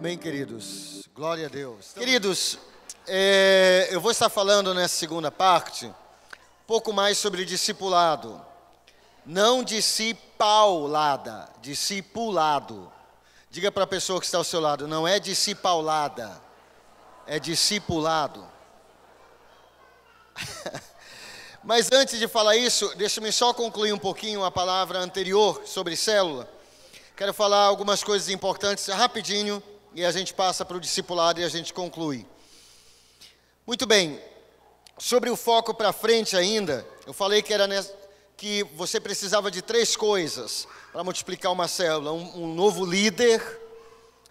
Amém, queridos. Glória a Deus. Queridos, eu vou estar falando nessa segunda parte um pouco mais sobre discipulado. Não discipulada, discipulado. Diga para a pessoa que está ao seu lado, não é discipulada, é discipulado. Mas antes de falar isso, deixa-me só concluir um pouquinho a palavra anterior sobre célula. Quero falar algumas coisas importantes rapidinho e a gente passa para o discipulado e a gente conclui. Muito bem, sobre o foco para frente ainda, eu falei que você precisava de 3 coisas para multiplicar uma célula. Um novo líder,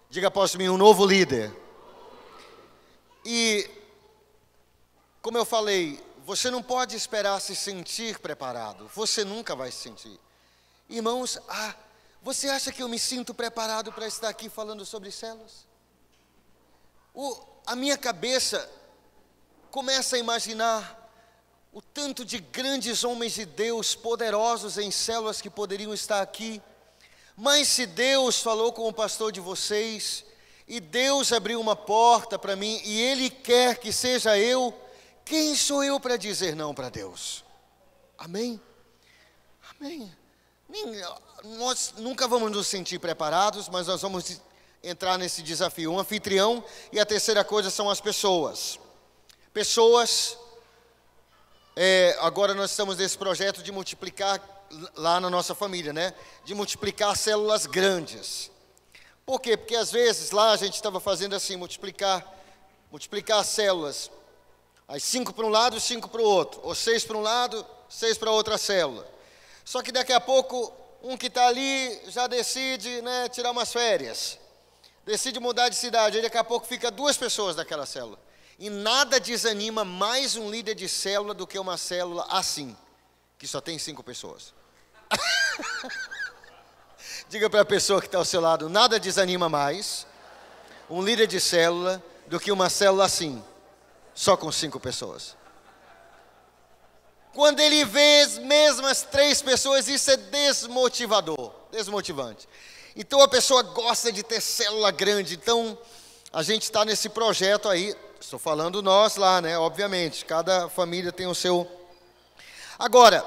diga após mim, um novo líder. E, como eu falei, você não pode esperar se sentir preparado, você nunca vai se sentir. Irmãos, você acha que eu me sinto preparado para estar aqui falando sobre células? A minha cabeça começa a imaginar o tanto de grandes homens de Deus, poderosos em células que poderiam estar aqui. Mas se Deus falou com o pastor de vocês, e Deus abriu uma porta para mim, e Ele quer que seja eu, quem sou eu para dizer não para Deus? Amém? Amém. Nós nunca vamos nos sentir preparados, mas nós vamos entrar nesse desafio. Um anfitrião, e a terceira coisa são as pessoas. Pessoas, agora nós estamos nesse projeto de multiplicar, lá na nossa família, né? De multiplicar células grandes. Por quê? Porque às vezes lá a gente estava fazendo assim, multiplicar as células. Aí 5 para um lado, 5 para o outro. Ou 6 para um lado, 6 para outra célula. Só que daqui a pouco, um que está ali já decide, né, tirar umas férias. Decide mudar de cidade. Aí daqui a pouco fica 2 pessoas daquela célula. E nada desanima mais um líder de célula do que uma célula assim, que só tem 5 pessoas. Diga para a pessoa que está ao seu lado, nada desanima mais um líder de célula do que uma célula assim, só com 5 pessoas. Quando ele vê as mesmas 3 pessoas, isso é desmotivador, desmotivante. Então a pessoa gosta de ter célula grande. Então a gente está nesse projeto aí, estou falando nós lá, né? Obviamente, cada família tem o seu. Agora,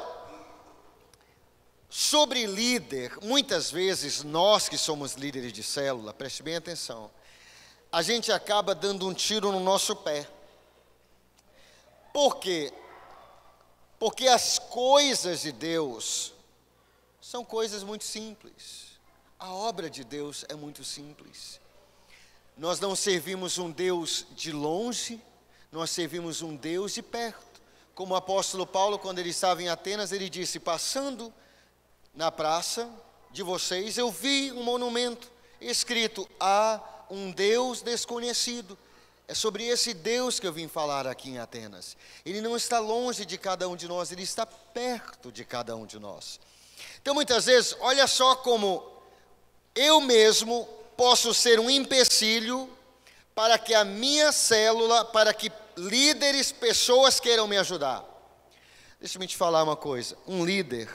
sobre líder, muitas vezes nós que somos líderes de célula, preste bem atenção, a gente acaba dando um tiro no nosso pé. Por quê? Porque as coisas de Deus são coisas muito simples. A obra de Deus é muito simples. Nós não servimos um Deus de longe, nós servimos um Deus de perto. Como o apóstolo Paulo, quando ele estava em Atenas, ele disse, passando na praça de vocês, eu vi um monumento escrito, há um Deus desconhecido. É sobre esse Deus que eu vim falar aqui em Atenas. Ele não está longe de cada um de nós, Ele está perto de cada um de nós. Então, muitas vezes, olha só como eu mesmo posso ser um empecilho para que a minha célula, para que líderes, pessoas queiram me ajudar. Deixa eu te falar uma coisa. Um líder,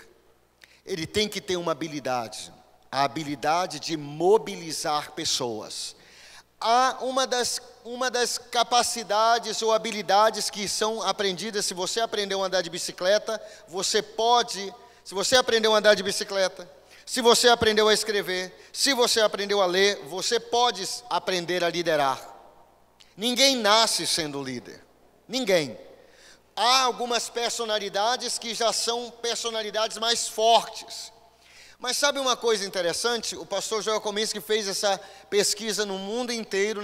ele tem que ter uma habilidade, a habilidade de mobilizar pessoas. Há uma das capacidades ou habilidades que são aprendidas, se você aprendeu a andar de bicicleta, se você aprendeu a andar de bicicleta, se você aprendeu a escrever, se você aprendeu a ler, você pode aprender a liderar. Ninguém nasce sendo líder, ninguém. Há algumas personalidades que já são personalidades mais fortes. Mas sabe uma coisa interessante? O pastor Joel Kominski fez essa pesquisa no mundo inteiro,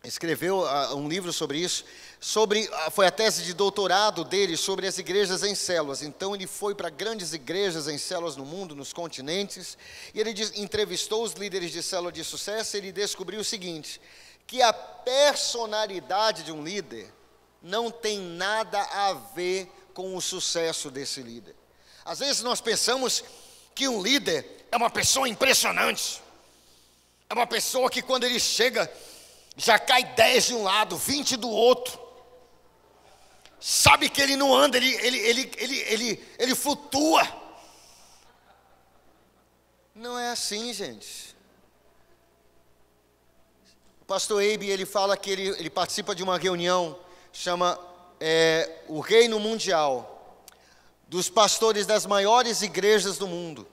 escreveu um livro sobre isso, foi a tese de doutorado dele sobre as igrejas em células. Então ele foi para grandes igrejas em células no mundo, nos continentes, e ele entrevistou os líderes de célula de sucesso, e ele descobriu o seguinte, que a personalidade de um líder não tem nada a ver com o sucesso desse líder. Às vezes nós pensamos que um líder é uma pessoa impressionante. É uma pessoa que quando ele chega, já cai 10 de um lado, 20 do outro. Sabe que ele não anda, ele flutua. Não é assim, gente. O pastor Abe, ele fala que ele participa de uma reunião, chama o Reino Mundial, dos pastores das maiores igrejas do mundo.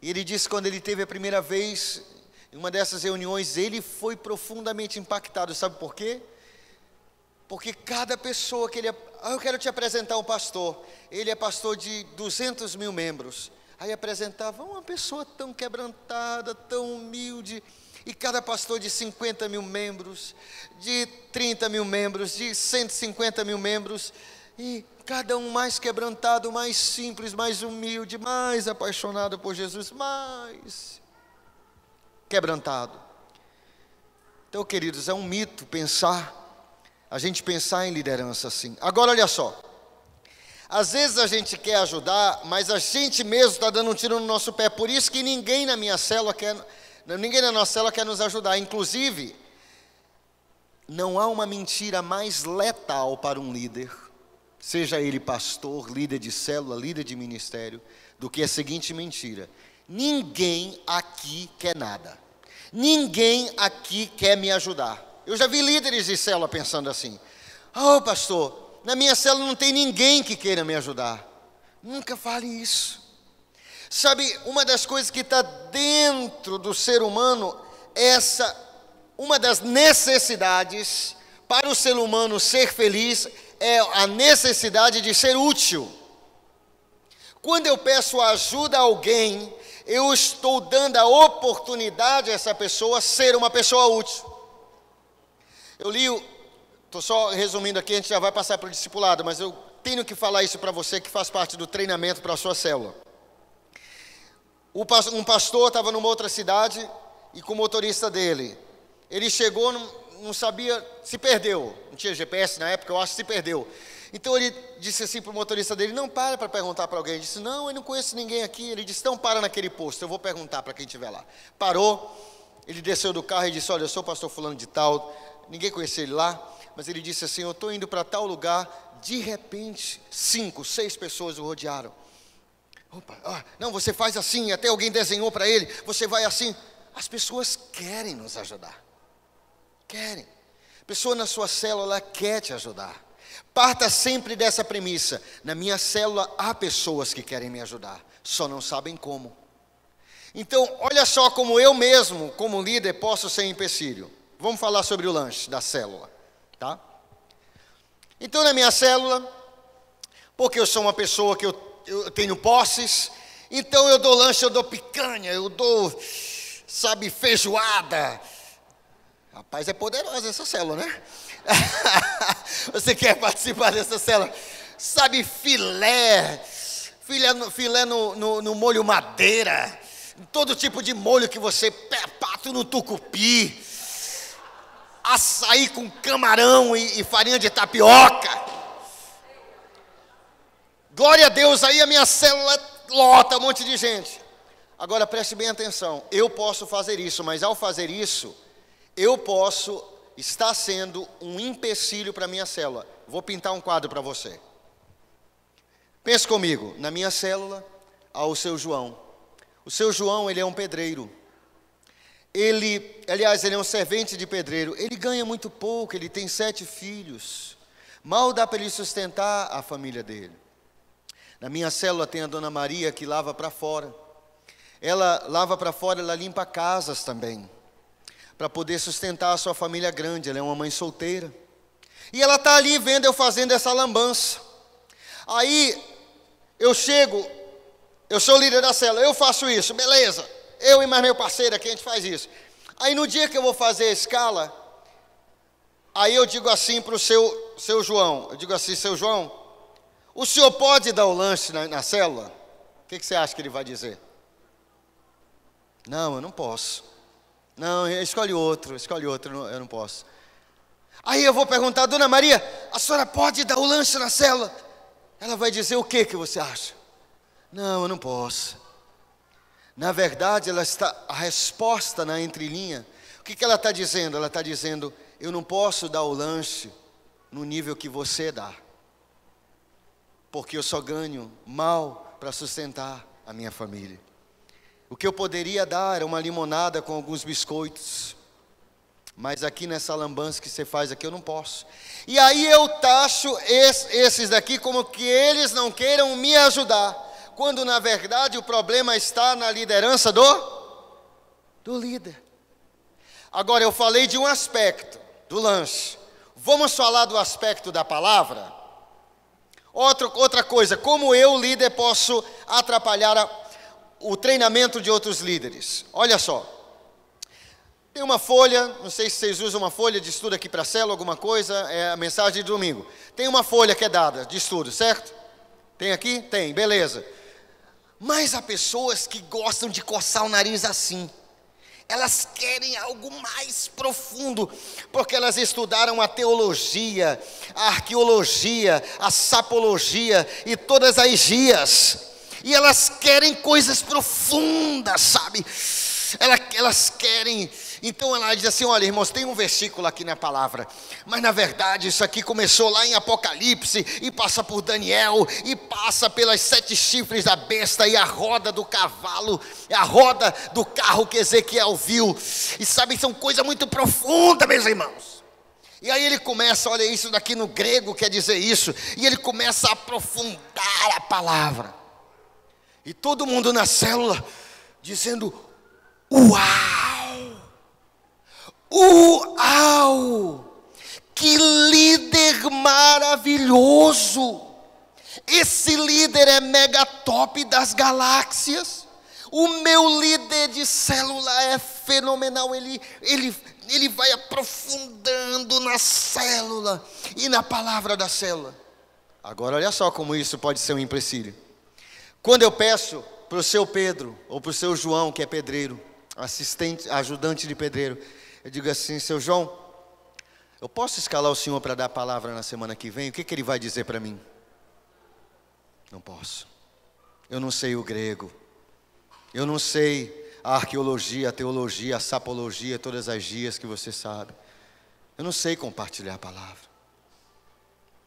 E ele disse que quando ele teve a primeira vez, em uma dessas reuniões, ele foi profundamente impactado. Sabe por quê? Porque cada pessoa que ele... eu quero te apresentar um pastor. Ele é pastor de 200 mil membros. Aí apresentava uma pessoa tão quebrantada, tão humilde. E cada pastor de 50 mil membros, de 30 mil membros, de 150 mil membros. E cada um mais quebrantado, mais simples, mais humilde, mais apaixonado por Jesus, mais quebrantado. Então, queridos, é um mito a gente pensar em liderança assim. Agora, olha só. Às vezes a gente quer ajudar, mas a gente mesmo está dando um tiro no nosso pé. Por isso que ninguém na nossa célula quer nos ajudar. Inclusive, não há uma mentira mais letal para um líder, seja ele pastor, líder de célula, líder de ministério, do que a seguinte mentira: ninguém aqui quer nada. Ninguém aqui quer me ajudar. Eu já vi líderes de célula pensando assim: pastor, na minha célula não tem ninguém que queira me ajudar. Nunca fale isso. Sabe, uma das coisas que está dentro do ser humano, uma das necessidades para o ser humano ser feliz, é a necessidade de ser útil. Quando eu peço ajuda a alguém, eu estou dando a oportunidade a essa pessoa ser uma pessoa útil. Eu li, estou só resumindo aqui, a gente já vai passar para o discipulado, mas eu tenho que falar isso para você que faz parte do treinamento para a sua célula. Um pastor estava numa outra cidade e com o motorista dele. Ele chegou, não sabia, se perdeu. Não tinha GPS na época, eu acho que se perdeu. Então ele disse assim para o motorista dele: não, para perguntar para alguém. Ele disse: não, eu não conheço ninguém aqui. Ele disse: não, para naquele posto, eu vou perguntar para quem estiver lá. Parou, ele desceu do carro e disse: olha, eu sou o pastor fulano de tal. Ninguém conhecia ele lá, mas ele disse assim: eu estou indo para tal lugar. De repente, 5, 6 pessoas o rodearam. Opa, não, você faz assim, até alguém desenhou para ele, você vai assim. As pessoas querem nos ajudar. Querem. A pessoa na sua célula, ela quer te ajudar. Parta sempre dessa premissa: na minha célula há pessoas que querem me ajudar, só não sabem como. Então, olha só como eu mesmo, como líder, posso ser empecilho. Vamos falar sobre o lanche da célula, tá? Então, na minha célula, porque eu sou uma pessoa que eu tenho posses, então eu dou lanche, eu dou picanha, eu dou, sabe, feijoada. Rapaz, é poderosa essa célula, né? Você quer participar dessa célula? Sabe, filé no molho madeira, todo tipo de molho que você... pato no tucupi, açaí com camarão e farinha de tapioca. Glória a Deus, aí a minha célula lota um monte de gente. Agora preste bem atenção, eu posso fazer isso, mas ao fazer isso, eu posso estar sendo um empecilho para a minha célula. Vou pintar um quadro para você. Pense comigo, na minha célula há o seu João. O seu João, ele é um pedreiro. Ele é um servente de pedreiro. Ele ganha muito pouco, ele tem 7 filhos. Mal dá para ele sustentar a família dele. Na minha célula tem a dona Maria que lava para fora. Ela lava para fora, ela limpa casas também, para poder sustentar a sua família grande. Ela é uma mãe solteira. E ela está ali vendo eu fazendo essa lambança. Aí eu chego, eu sou o líder da célula, eu faço isso, beleza. Eu e mais meu parceiro aqui, a gente faz isso. Aí no dia que eu vou fazer a escala, aí eu digo assim para o seu João, eu digo assim: seu João, o senhor pode dar o lanche na célula? O que você acha que ele vai dizer? Não, eu não posso. Não, escolhe outro, eu não posso. Aí eu vou perguntar: dona Maria, a senhora pode dar o lanche na célula? Ela vai dizer o que você acha? Não, eu não posso. Na verdade, a resposta na entrelinha, o que ela está dizendo? Ela está dizendo: eu não posso dar o lanche no nível que você dá, porque eu só ganho mal para sustentar a minha família. O que eu poderia dar era uma limonada com alguns biscoitos, Mas aqui nessa lambança que você faz aqui eu não posso. E aí eu taxo esses daqui como que eles não queiram me ajudar, quando na verdade o problema está na liderança do líder. Agora eu falei de um aspecto do lanche. Vamos falar do aspecto da palavra? Outra coisa, como eu, líder, posso atrapalhar o treinamento de outros líderes? Olha só. Tem uma folha, não sei se vocês usam uma folha de estudo aqui para a célula, alguma coisa, é a mensagem de domingo. Tem uma folha que é dada de estudo, certo? Tem aqui? Tem, beleza. Mas há pessoas que gostam de coçar o nariz assim. Elas querem algo mais profundo, porque elas estudaram a teologia, a arqueologia, a sapologia e todas as gias. E elas querem coisas profundas, sabe? Elas querem. Então ela diz assim: olha, irmãos, tem um versículo aqui na palavra, mas na verdade isso aqui começou lá em Apocalipse, e passa por Daniel, e passa pelas 7 chifres da besta, e a roda do cavalo, a roda do carro que Ezequiel viu. E sabe, são coisas muito profundas, meus irmãos. E aí ele começa, olha, isso daqui no grego quer dizer isso, e ele começa a aprofundar a palavra. E todo mundo na célula dizendo: uau! Uau! Que líder maravilhoso! Esse líder é mega top das galáxias. O meu líder de célula é fenomenal. Ele vai aprofundando na célula e na palavra da célula. Agora olha só como isso pode ser um empecilho. Quando eu peço para o seu Pedro ou para o seu João, que é pedreiro, assistente, ajudante de pedreiro, eu digo assim: seu João, eu posso escalar o senhor para dar a palavra na semana que vem? O que ele vai dizer para mim? Não posso. Eu não sei o grego. Eu não sei a arqueologia, a teologia, a sapologia, todas as gias que você sabe. Eu não sei compartilhar a palavra.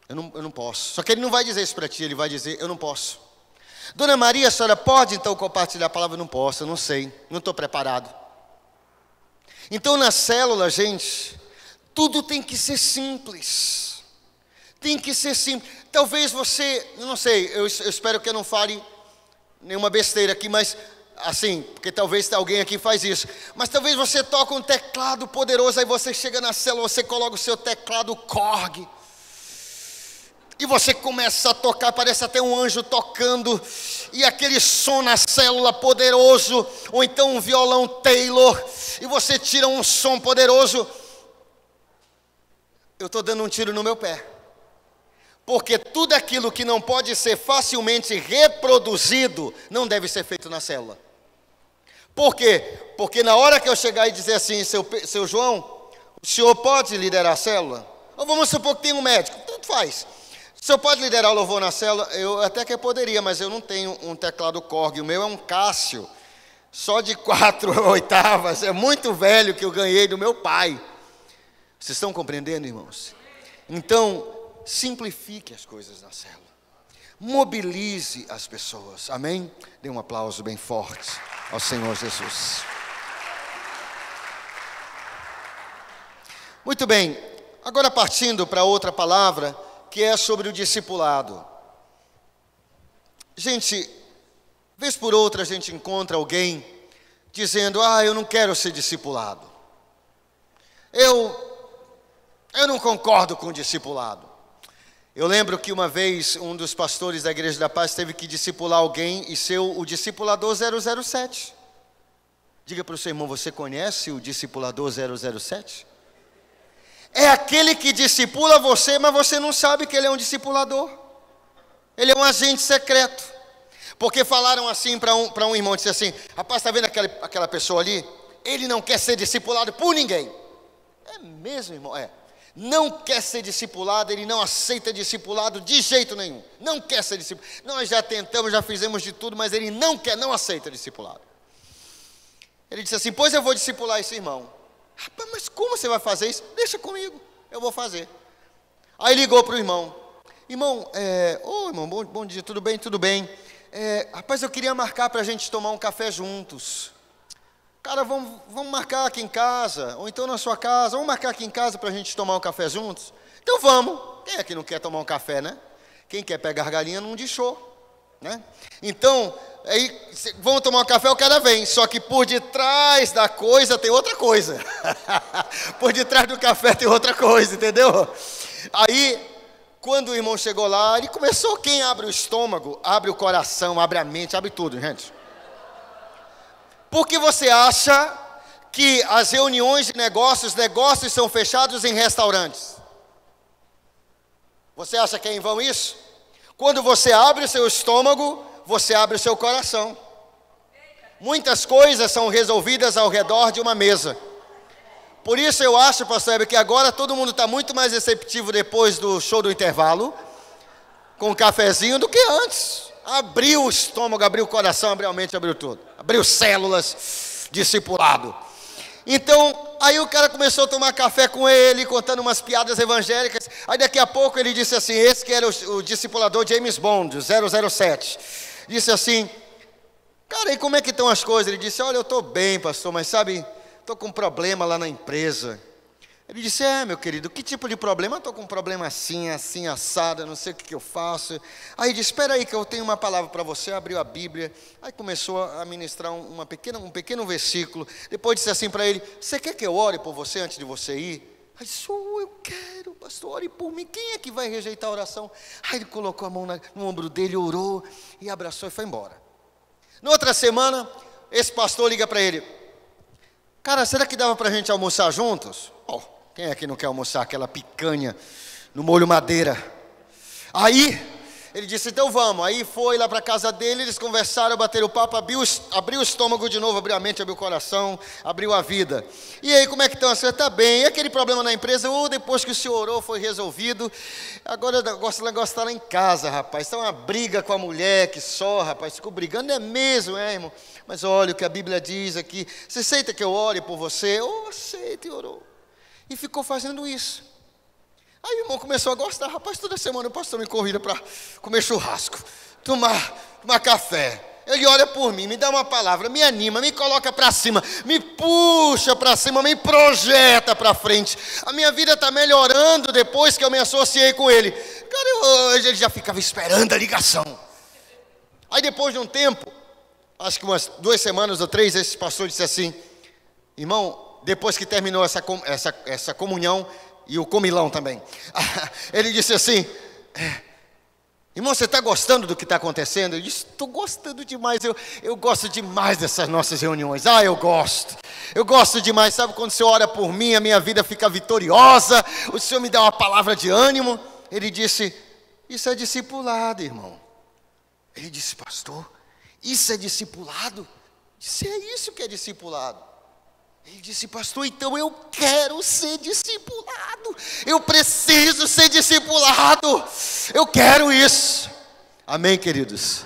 Eu não posso. Só que ele não vai dizer isso para ti, ele vai dizer: eu não posso. Dona Maria, a senhora pode então compartilhar a palavra? Eu não posso, eu não sei, não estou preparado. Então na célula, gente, tudo tem que ser simples. Tem que ser simples. Talvez você, eu não sei, eu espero que eu não fale nenhuma besteira aqui, mas assim, porque talvez alguém aqui faz isso. Mas talvez você toque um teclado poderoso, aí você chega na célula, você coloca o seu teclado Korg. E você começa a tocar, parece até um anjo tocando, e aquele som na célula poderoso, ou então um violão Taylor, e você tira um som poderoso. Eu estou dando um tiro no meu pé, porque tudo aquilo que não pode ser facilmente reproduzido, não deve ser feito na célula. Por quê? Porque na hora que eu chegar e dizer assim: seu João, o senhor pode liderar a célula? Ou vamos supor que tem um médico, tanto faz. O senhor pode liderar o louvor na célula? Eu até que poderia, mas eu não tenho um teclado Korg. O meu é um Cássio, só de 4 oitavas. É muito velho, que eu ganhei do meu pai. Vocês estão compreendendo, irmãos? Então, simplifique as coisas na célula. Mobilize as pessoas. Amém? Dê um aplauso bem forte ao Senhor Jesus. Muito bem. Agora partindo para outra palavra, que é sobre o discipulado. Gente, vez por outra a gente encontra alguém dizendo: eu não quero ser discipulado. Eu não concordo com o discipulado. Eu lembro que uma vez um dos pastores da Igreja da Paz teve que discipular alguém e ser o discipulador 007. Diga para o seu irmão: você conhece o discipulador 007? É aquele que discipula você, mas você não sabe que ele é um discipulador. Ele é um agente secreto. Porque falaram assim para um irmão, disse assim: rapaz, está vendo aquela pessoa ali? Ele não quer ser discipulado por ninguém. É mesmo, irmão? É. Não quer ser discipulado, ele não aceita discipulado de jeito nenhum. Não quer ser discipulado. Nós já tentamos, já fizemos de tudo, mas ele não aceita discipulado. Ele disse assim: pois eu vou discipular esse irmão. Rapaz, mas como você vai fazer isso? Deixa comigo, eu vou fazer. Aí ligou para o irmão: irmão, irmão, bom dia, tudo bem? Tudo bem. Rapaz, eu queria marcar para a gente tomar um café juntos. cara, vamos marcar aqui em casa, ou então na sua casa, vamos marcar aqui em casa para a gente tomar um café juntos? Então vamos. Quem é que não quer tomar um café, né? Quem quer pegar galinha não deixou, né? Então, aí, vamos tomar um café, o cara vem, só que por detrás da coisa tem outra coisa. Por detrás do café tem outra coisa, entendeu? Aí, quando o irmão chegou lá, ele começou, quem abre o estômago, abre o coração, abre a mente, abre tudo, gente. Por que você acha que as reuniões de negócios são fechados em restaurantes? Você acha que é em vão isso? Quando você abre o seu estômago, você abre o seu coração. Muitas coisas são resolvidas ao redor de uma mesa. Por isso eu acho, pastor Heber, que agora todo mundo está muito mais receptivo depois do show do intervalo, com um cafezinho, do que antes. Abriu o estômago, abriu o coração, abriu a mente, abriu tudo. Abriu células, discipulado. Então, aí o cara começou a tomar café com ele, contando umas piadas evangélicas. Aí daqui a pouco ele disse assim, esse que era o discipulador James Bond, 007. Disse assim, cara, e como é que estão as coisas? Ele disse, olha, eu estou bem, pastor, mas sabe, estou com um problema lá na empresa. Ele disse, meu querido, que tipo de problema? Eu estou com um problema assim, assim, assado, eu não sei o que eu faço. Aí disse, espera aí que eu tenho uma palavra para você. Abriu a Bíblia, aí começou a ministrar um pequeno versículo. Depois disse assim para ele, você quer que eu ore por você antes de você ir? Aí disse, eu quero, pastor, ore por mim. Quem é que vai rejeitar a oração? Aí ele colocou a mão no ombro dele, orou e abraçou e foi embora. Na outra semana, esse pastor liga para ele, cara, será que dava para a gente almoçar juntos? Quem é que não quer almoçar aquela picanha no molho madeira? Aí, ele disse, então vamos. Aí foi lá para a casa dele, eles conversaram, bateram o papo, abriu o estômago de novo, abriu a mente, abriu o coração, abriu a vida. E aí, como é que estão? Você está bem? E aquele problema na empresa, depois que o senhor orou, foi resolvido. Agora o negócio está lá em casa, rapaz. Está uma briga com a mulher que só, rapaz, ficou brigando, é mesmo, irmão? Mas olha o que a Bíblia diz aqui. Você aceita que eu ore por você? Aceita e orou. E ficou fazendo isso. Aí o irmão começou a gostar. Rapaz, toda semana o pastor me convida para comer churrasco, tomar café. Ele ora por mim, me dá uma palavra, me anima, me coloca para cima, me puxa para cima, me projeta para frente. A minha vida está melhorando depois que eu me associei com ele. Cara, ele já ficava esperando a ligação. Aí depois de um tempo, acho que umas 2 semanas ou 3, esse pastor disse assim, irmão, depois que terminou essa comunhão e o comilão também, ele disse assim, irmão, você está gostando do que está acontecendo? Eu disse, estou gostando demais, eu gosto demais dessas nossas reuniões. Eu gosto demais, sabe, quando o Senhor ora por mim, a minha vida fica vitoriosa, o Senhor me dá uma palavra de ânimo. Ele disse, isso é discipulado, irmão. Ele disse, pastor, isso é discipulado? Eu disse, é isso que é discipulado. Ele disse, pastor, então eu quero ser discipulado, eu preciso ser discipulado, eu quero isso. Amém, queridos?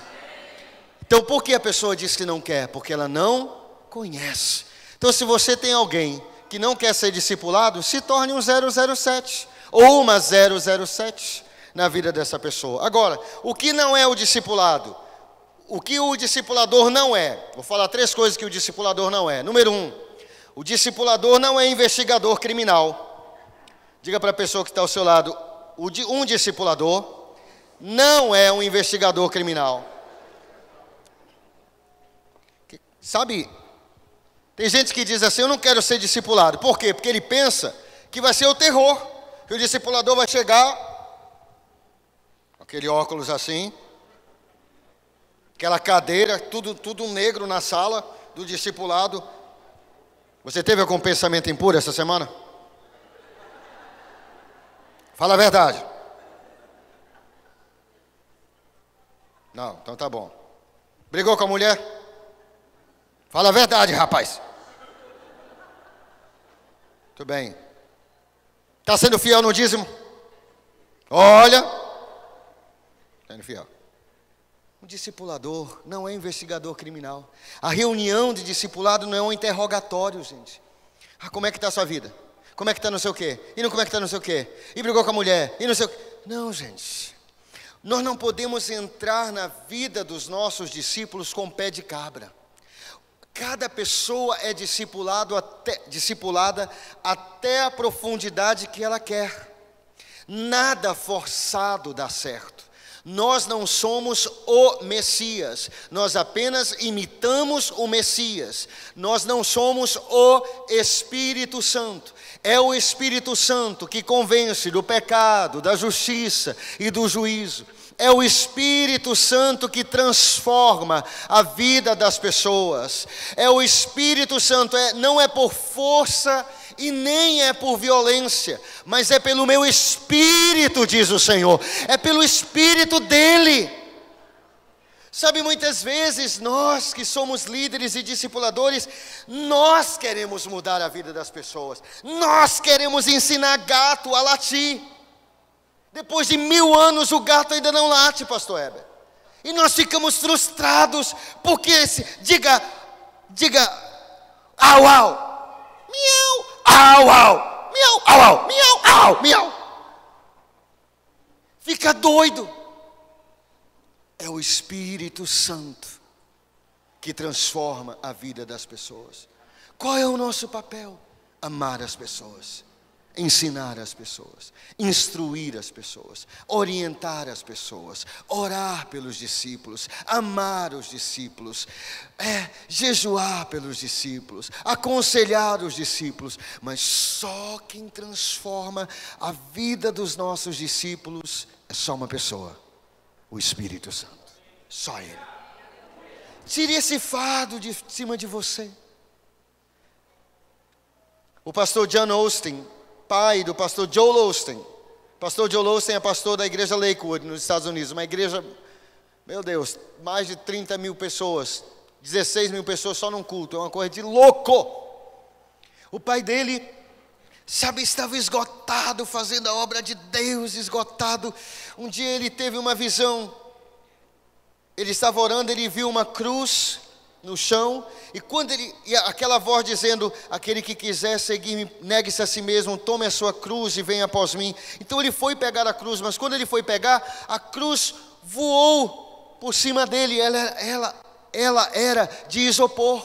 Então, por que a pessoa diz que não quer? Porque ela não conhece. Então, se você tem alguém que não quer ser discipulado, se torne um 007 ou uma 007 na vida dessa pessoa. Agora, o que não é o discipulado? O que o discipulador não é? Vou falar 3 coisas que o discipulador não é. Número 1. O discipulador não é investigador criminal. Diga para a pessoa que está ao seu lado, um discipulador não é um investigador criminal. Sabe, tem gente que diz assim, eu não quero ser discipulado. Por quê? Porque ele pensa que vai ser o terror, que o discipulador vai chegar, aquele óculos assim, aquela cadeira, tudo negro na sala do discipulado. Você teve algum pensamento impuro essa semana? Fala a verdade. Não, então tá bom. Brigou com a mulher? Fala a verdade, rapaz. Tudo bem. Está sendo fiel no dízimo? Olha. Está sendo fiel. Um discipulador não é investigador criminal. A reunião de discipulado não é um interrogatório, gente. Como é que está a sua vida? Como é que está não sei o quê? E não como é que está não sei o quê? E brigou com a mulher? E não sei o quê? Não, gente. Nós não podemos entrar na vida dos nossos discípulos com pé de cabra. Cada pessoa é discipulada até a profundidade que ela quer. Nada forçado dá certo. Nós não somos o Messias, nós apenas imitamos o Messias. Nós não somos o Espírito Santo. É o Espírito Santo que convence do pecado, da justiça e do juízo. É o Espírito Santo que transforma a vida das pessoas. É o Espírito Santo, não é por força e nem é por violência, mas é pelo meu Espírito, diz o Senhor. É pelo Espírito dEle. Sabe, muitas vezes nós que somos líderes e discipuladores, nós queremos mudar a vida das pessoas. Nós queremos ensinar gato a latir. Depois de 1000 anos o gato ainda não late, pastor Heber. E nós ficamos frustrados, porque diga, au, au, miau, au, au, miau, au, au, miau, au, miau. Fica doido. É o Espírito Santo que transforma a vida das pessoas. Qual é o nosso papel? Amar as pessoas. Ensinar as pessoas, instruir as pessoas, orientar as pessoas, orar pelos discípulos, amar os discípulos, jejuar pelos discípulos, aconselhar os discípulos. Mas só quem transforma a vida dos nossos discípulos é só uma pessoa, o Espírito Santo, só Ele. Tire esse fardo de cima de você. O pastor John Osteen, pai do pastor Joel Osteen. Pastor Joel Osteen é pastor da igreja Lakewood, nos Estados Unidos. Uma igreja, meu Deus, mais de 30 mil pessoas, 16 mil pessoas só num culto. É uma coisa de louco. O pai dele, sabe, estava esgotado fazendo a obra de Deus, esgotado. Um dia ele teve uma visão. Ele estava orando, ele viu uma cruz no chão, e aquela voz dizendo: aquele que quiser seguir-me, negue-se a si mesmo, tome a sua cruz e venha após mim. Então ele foi pegar a cruz, mas quando ele foi pegar, a cruz voou por cima dele. Ela era de isopor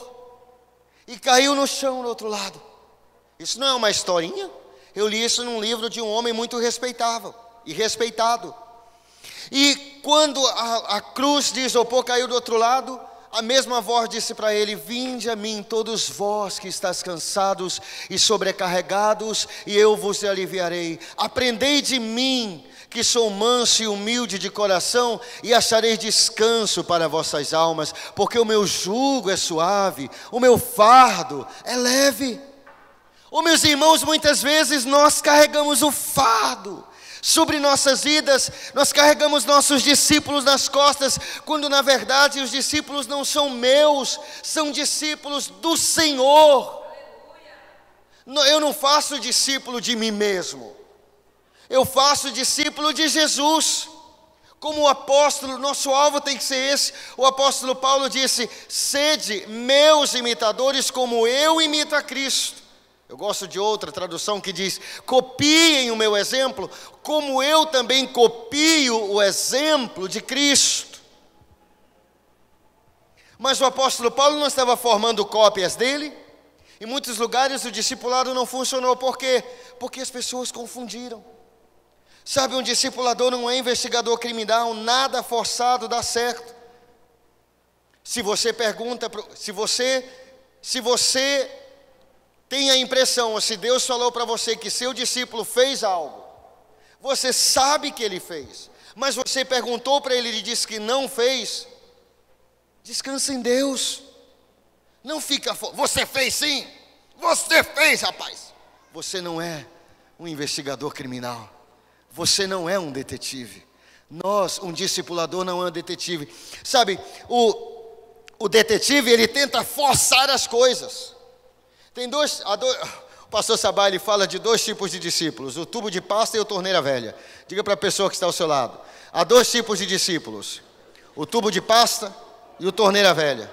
e caiu no chão do outro lado. Isso não é uma historinha? Eu li isso num livro de um homem muito respeitável e respeitado. E quando a cruz de isopor caiu do outro lado, a mesma voz disse para ele: vinde a mim todos vós que estáis cansados e sobrecarregados, e eu vos aliviarei. Aprendei de mim, que sou manso e humilde de coração, e achareis descanso para vossas almas, porque o meu jugo é suave, o meu fardo é leve. Meus irmãos, muitas vezes nós carregamos o fardo sobre nossas vidas, nós carregamos nossos discípulos nas costas, quando na verdade os discípulos não são meus, são discípulos do Senhor. Eu não faço discípulo de mim mesmo, eu faço discípulo de Jesus. Como o apóstolo, nosso alvo tem que ser esse. O apóstolo Paulo disse: sede meus imitadores como eu imito a Cristo. Eu gosto de outra tradução que diz: copiem o meu exemplo, como eu também copio o exemplo de Cristo. Mas o apóstolo Paulo não estava formando cópias dele. Em muitos lugares o discipulado não funcionou. Por quê? Porque as pessoas confundiram. Sabe, um discipulador não é investigador criminal, nada forçado dá certo. Se você pergunta, se você tem a impressão, ou se Deus falou para você que seu discípulo fez algo, você sabe que ele fez, mas você perguntou para ele e ele disse que não fez, descansa em Deus. Não fica, você fez sim, você fez, rapaz. Você não é um investigador criminal, você não é um detetive. Um discipulador não é um detetive. Sabe, o detetive, ele tenta forçar as coisas. O pastor Sabá, ele fala de 2 tipos de discípulos: o tubo de pasta e o torneira velha. Diga para a pessoa que está ao seu lado: há 2 tipos de discípulos, o tubo de pasta e o torneira velha.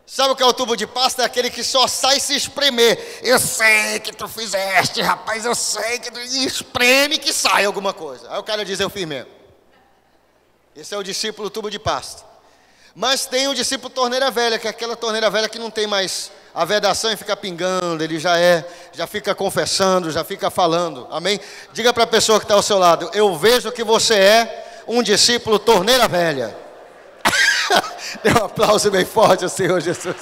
Sabe o que é o tubo de pasta? É aquele que só sai se espremer. Eu sei que tu fizeste, rapaz, eu sei que tu espreme que sai alguma coisa. Aí o cara diz: eu fiz mesmo. Esse é o discípulo tubo de pasta. Mas tem o discípulo torneira velha, que é aquela torneira velha que não tem mais a vedação e fica pingando, ele já fica confessando, já fica falando, amém? Diga para a pessoa que está ao seu lado: eu vejo que você é um discípulo torneira velha. Dê um aplauso bem forte ao Senhor Jesus.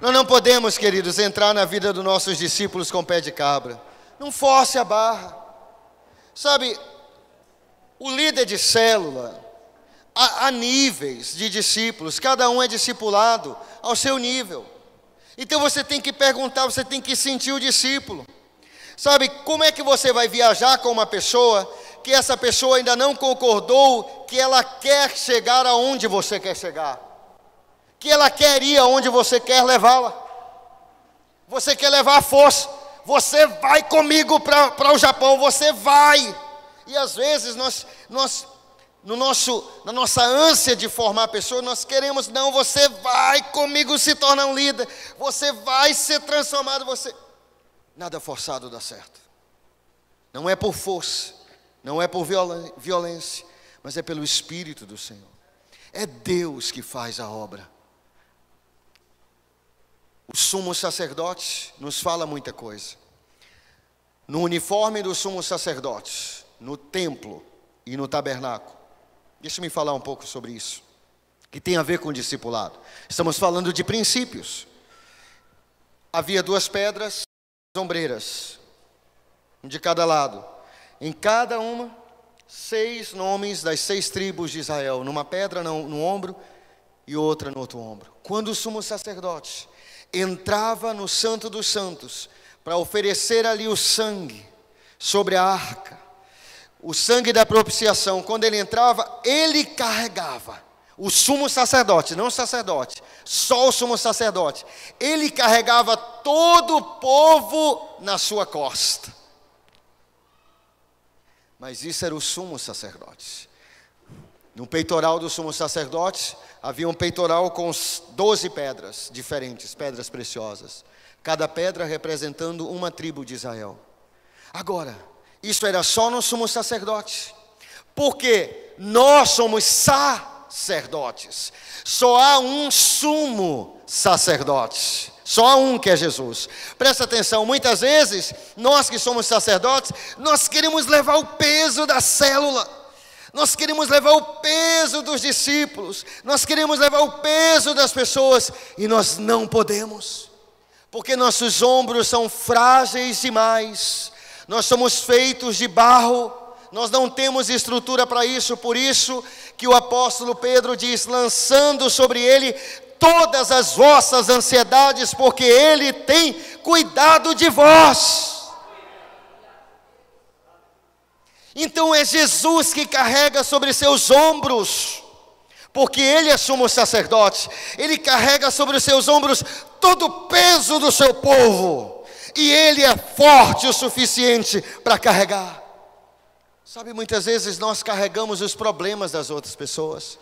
Nós não podemos, queridos, entrar na vida dos nossos discípulos com pé de cabra. Não force a barra. Sabe, o líder de célula, há níveis de discípulos, cada um é discipulado ao seu nível. Então você tem que perguntar, você tem que sentir o discípulo. Sabe, como é que você vai viajar com uma pessoa que essa pessoa ainda não concordou que ela quer chegar aonde você quer chegar? Que ela quer ir aonde você quer levá-la? Você quer levar a força? Você vai comigo para o Japão, você vai. E às vezes na nossa ânsia de formar pessoas, nós queremos, não, você vai comigo se tornar um líder, você vai ser transformado, nada forçado dá certo. Não é por força, não é por violência, mas é pelo Espírito do Senhor. É Deus que faz a obra. O sumo sacerdote nos fala muita coisa. No uniforme do sumo sacerdote, no templo e no tabernáculo. Deixa-me falar um pouco sobre isso, que tem a ver com o discipulado. Estamos falando de princípios. Havia 2 pedras ombreiras, um de cada lado. Em cada uma, 6 nomes das 6 tribos de Israel. Numa pedra no ombro e outra no outro ombro. Quando o sumo sacerdote entrava no Santo dos Santos para oferecer ali o sangue sobre a arca, o sangue da propiciação, quando ele entrava, ele carregava, o sumo sacerdote, não o sacerdote, só o sumo sacerdote, ele carregava todo o povo na sua costa. Mas isso era o sumo sacerdote. No peitoral do sumo sacerdote, havia um peitoral com 12 pedras diferentes, pedras preciosas. Cada pedra representando uma tribo de Israel. Agora, isso era só no sumo sacerdote. Porque nós somos sacerdotes. Só há um sumo sacerdote. Só há um, que é Jesus. Presta atenção, muitas vezes, nós que somos sacerdotes, nós queremos levar o peso da célula. Nós queremos levar o peso dos discípulos, nós queremos levar o peso das pessoas, e nós não podemos, porque nossos ombros são frágeis demais, nós somos feitos de barro, nós não temos estrutura para isso. Por isso que o apóstolo Pedro diz: lançando sobre ele todas as vossas ansiedades, porque ele tem cuidado de vós. Então é Jesus que carrega sobre seus ombros, porque ele é sumo sacerdote, ele carrega sobre os seus ombros todo o peso do seu povo, e ele é forte o suficiente para carregar. Sabe, muitas vezes nós carregamos os problemas das outras pessoas.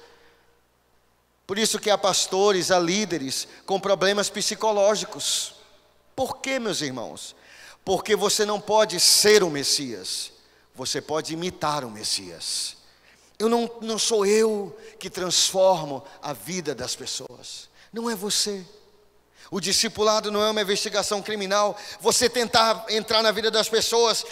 Por isso que há pastores, há líderes com problemas psicológicos. Por quê, meus irmãos? Porque você não pode ser o Messias, você pode imitar o Messias. Não sou eu que transformo a vida das pessoas, não é você. O discipulado não é uma investigação criminal, você tentar entrar na vida das pessoas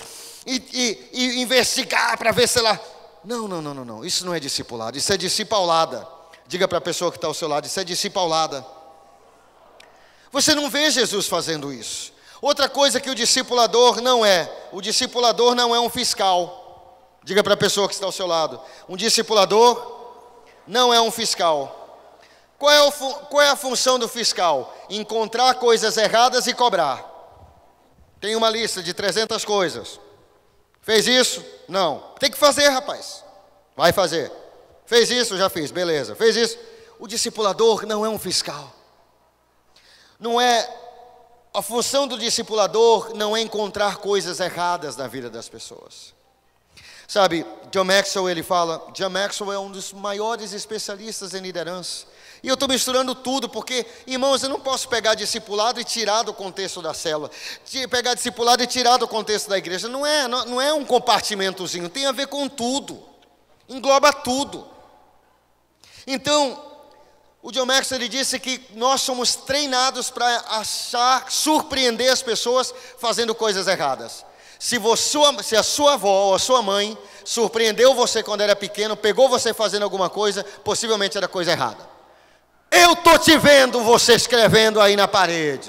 e investigar para ver se ela... Não, isso não é discipulado, isso é discipaulada. Diga para a pessoa que está ao seu lado: isso é discipaulada. Você não vê Jesus fazendo isso. Outra coisa que o discipulador não é um fiscal. Diga para a pessoa que está ao seu lado: um discipulador não é um fiscal. Qual é a função do fiscal? Encontrar coisas erradas e cobrar. Tem uma lista de 300 coisas. Fez isso? Não. Tem que fazer, rapaz. Vai fazer. Fez isso? Já fiz. Beleza. Fez isso? O discipulador não é um fiscal. A função do discipulador não é encontrar coisas erradas na vida das pessoas. Sabe, John Maxwell é um dos maiores especialistas em liderança. E eu estou misturando tudo, porque, irmãos, eu não posso pegar discipulado e tirar do contexto da célula, pegar discipulado e tirar do contexto da igreja. Não é um compartimentozinho, tem a ver com tudo, engloba tudo. Então, o John Maxwell, ele disse que nós somos treinados para surpreender as pessoas fazendo coisas erradas. Se a sua avó ou a sua mãe surpreendeu você quando era pequeno, pegou você fazendo alguma coisa, possivelmente era coisa errada. Eu estou te vendo você escrevendo aí na parede.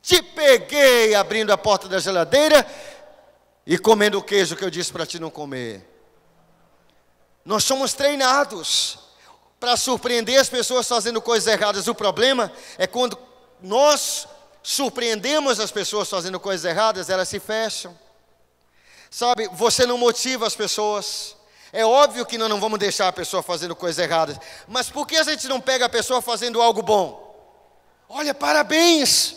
Te peguei abrindo a porta da geladeira e comendo o queijo que eu disse para ti não comer. Nós somos treinados para surpreender as pessoas fazendo coisas erradas. O problema é quando nós surpreendemos as pessoas fazendo coisas erradas, elas se fecham. Sabe, você não motiva as pessoas. É óbvio que nós não vamos deixar a pessoa fazendo coisas erradas, mas por que a gente não pega a pessoa fazendo algo bom? Olha, parabéns!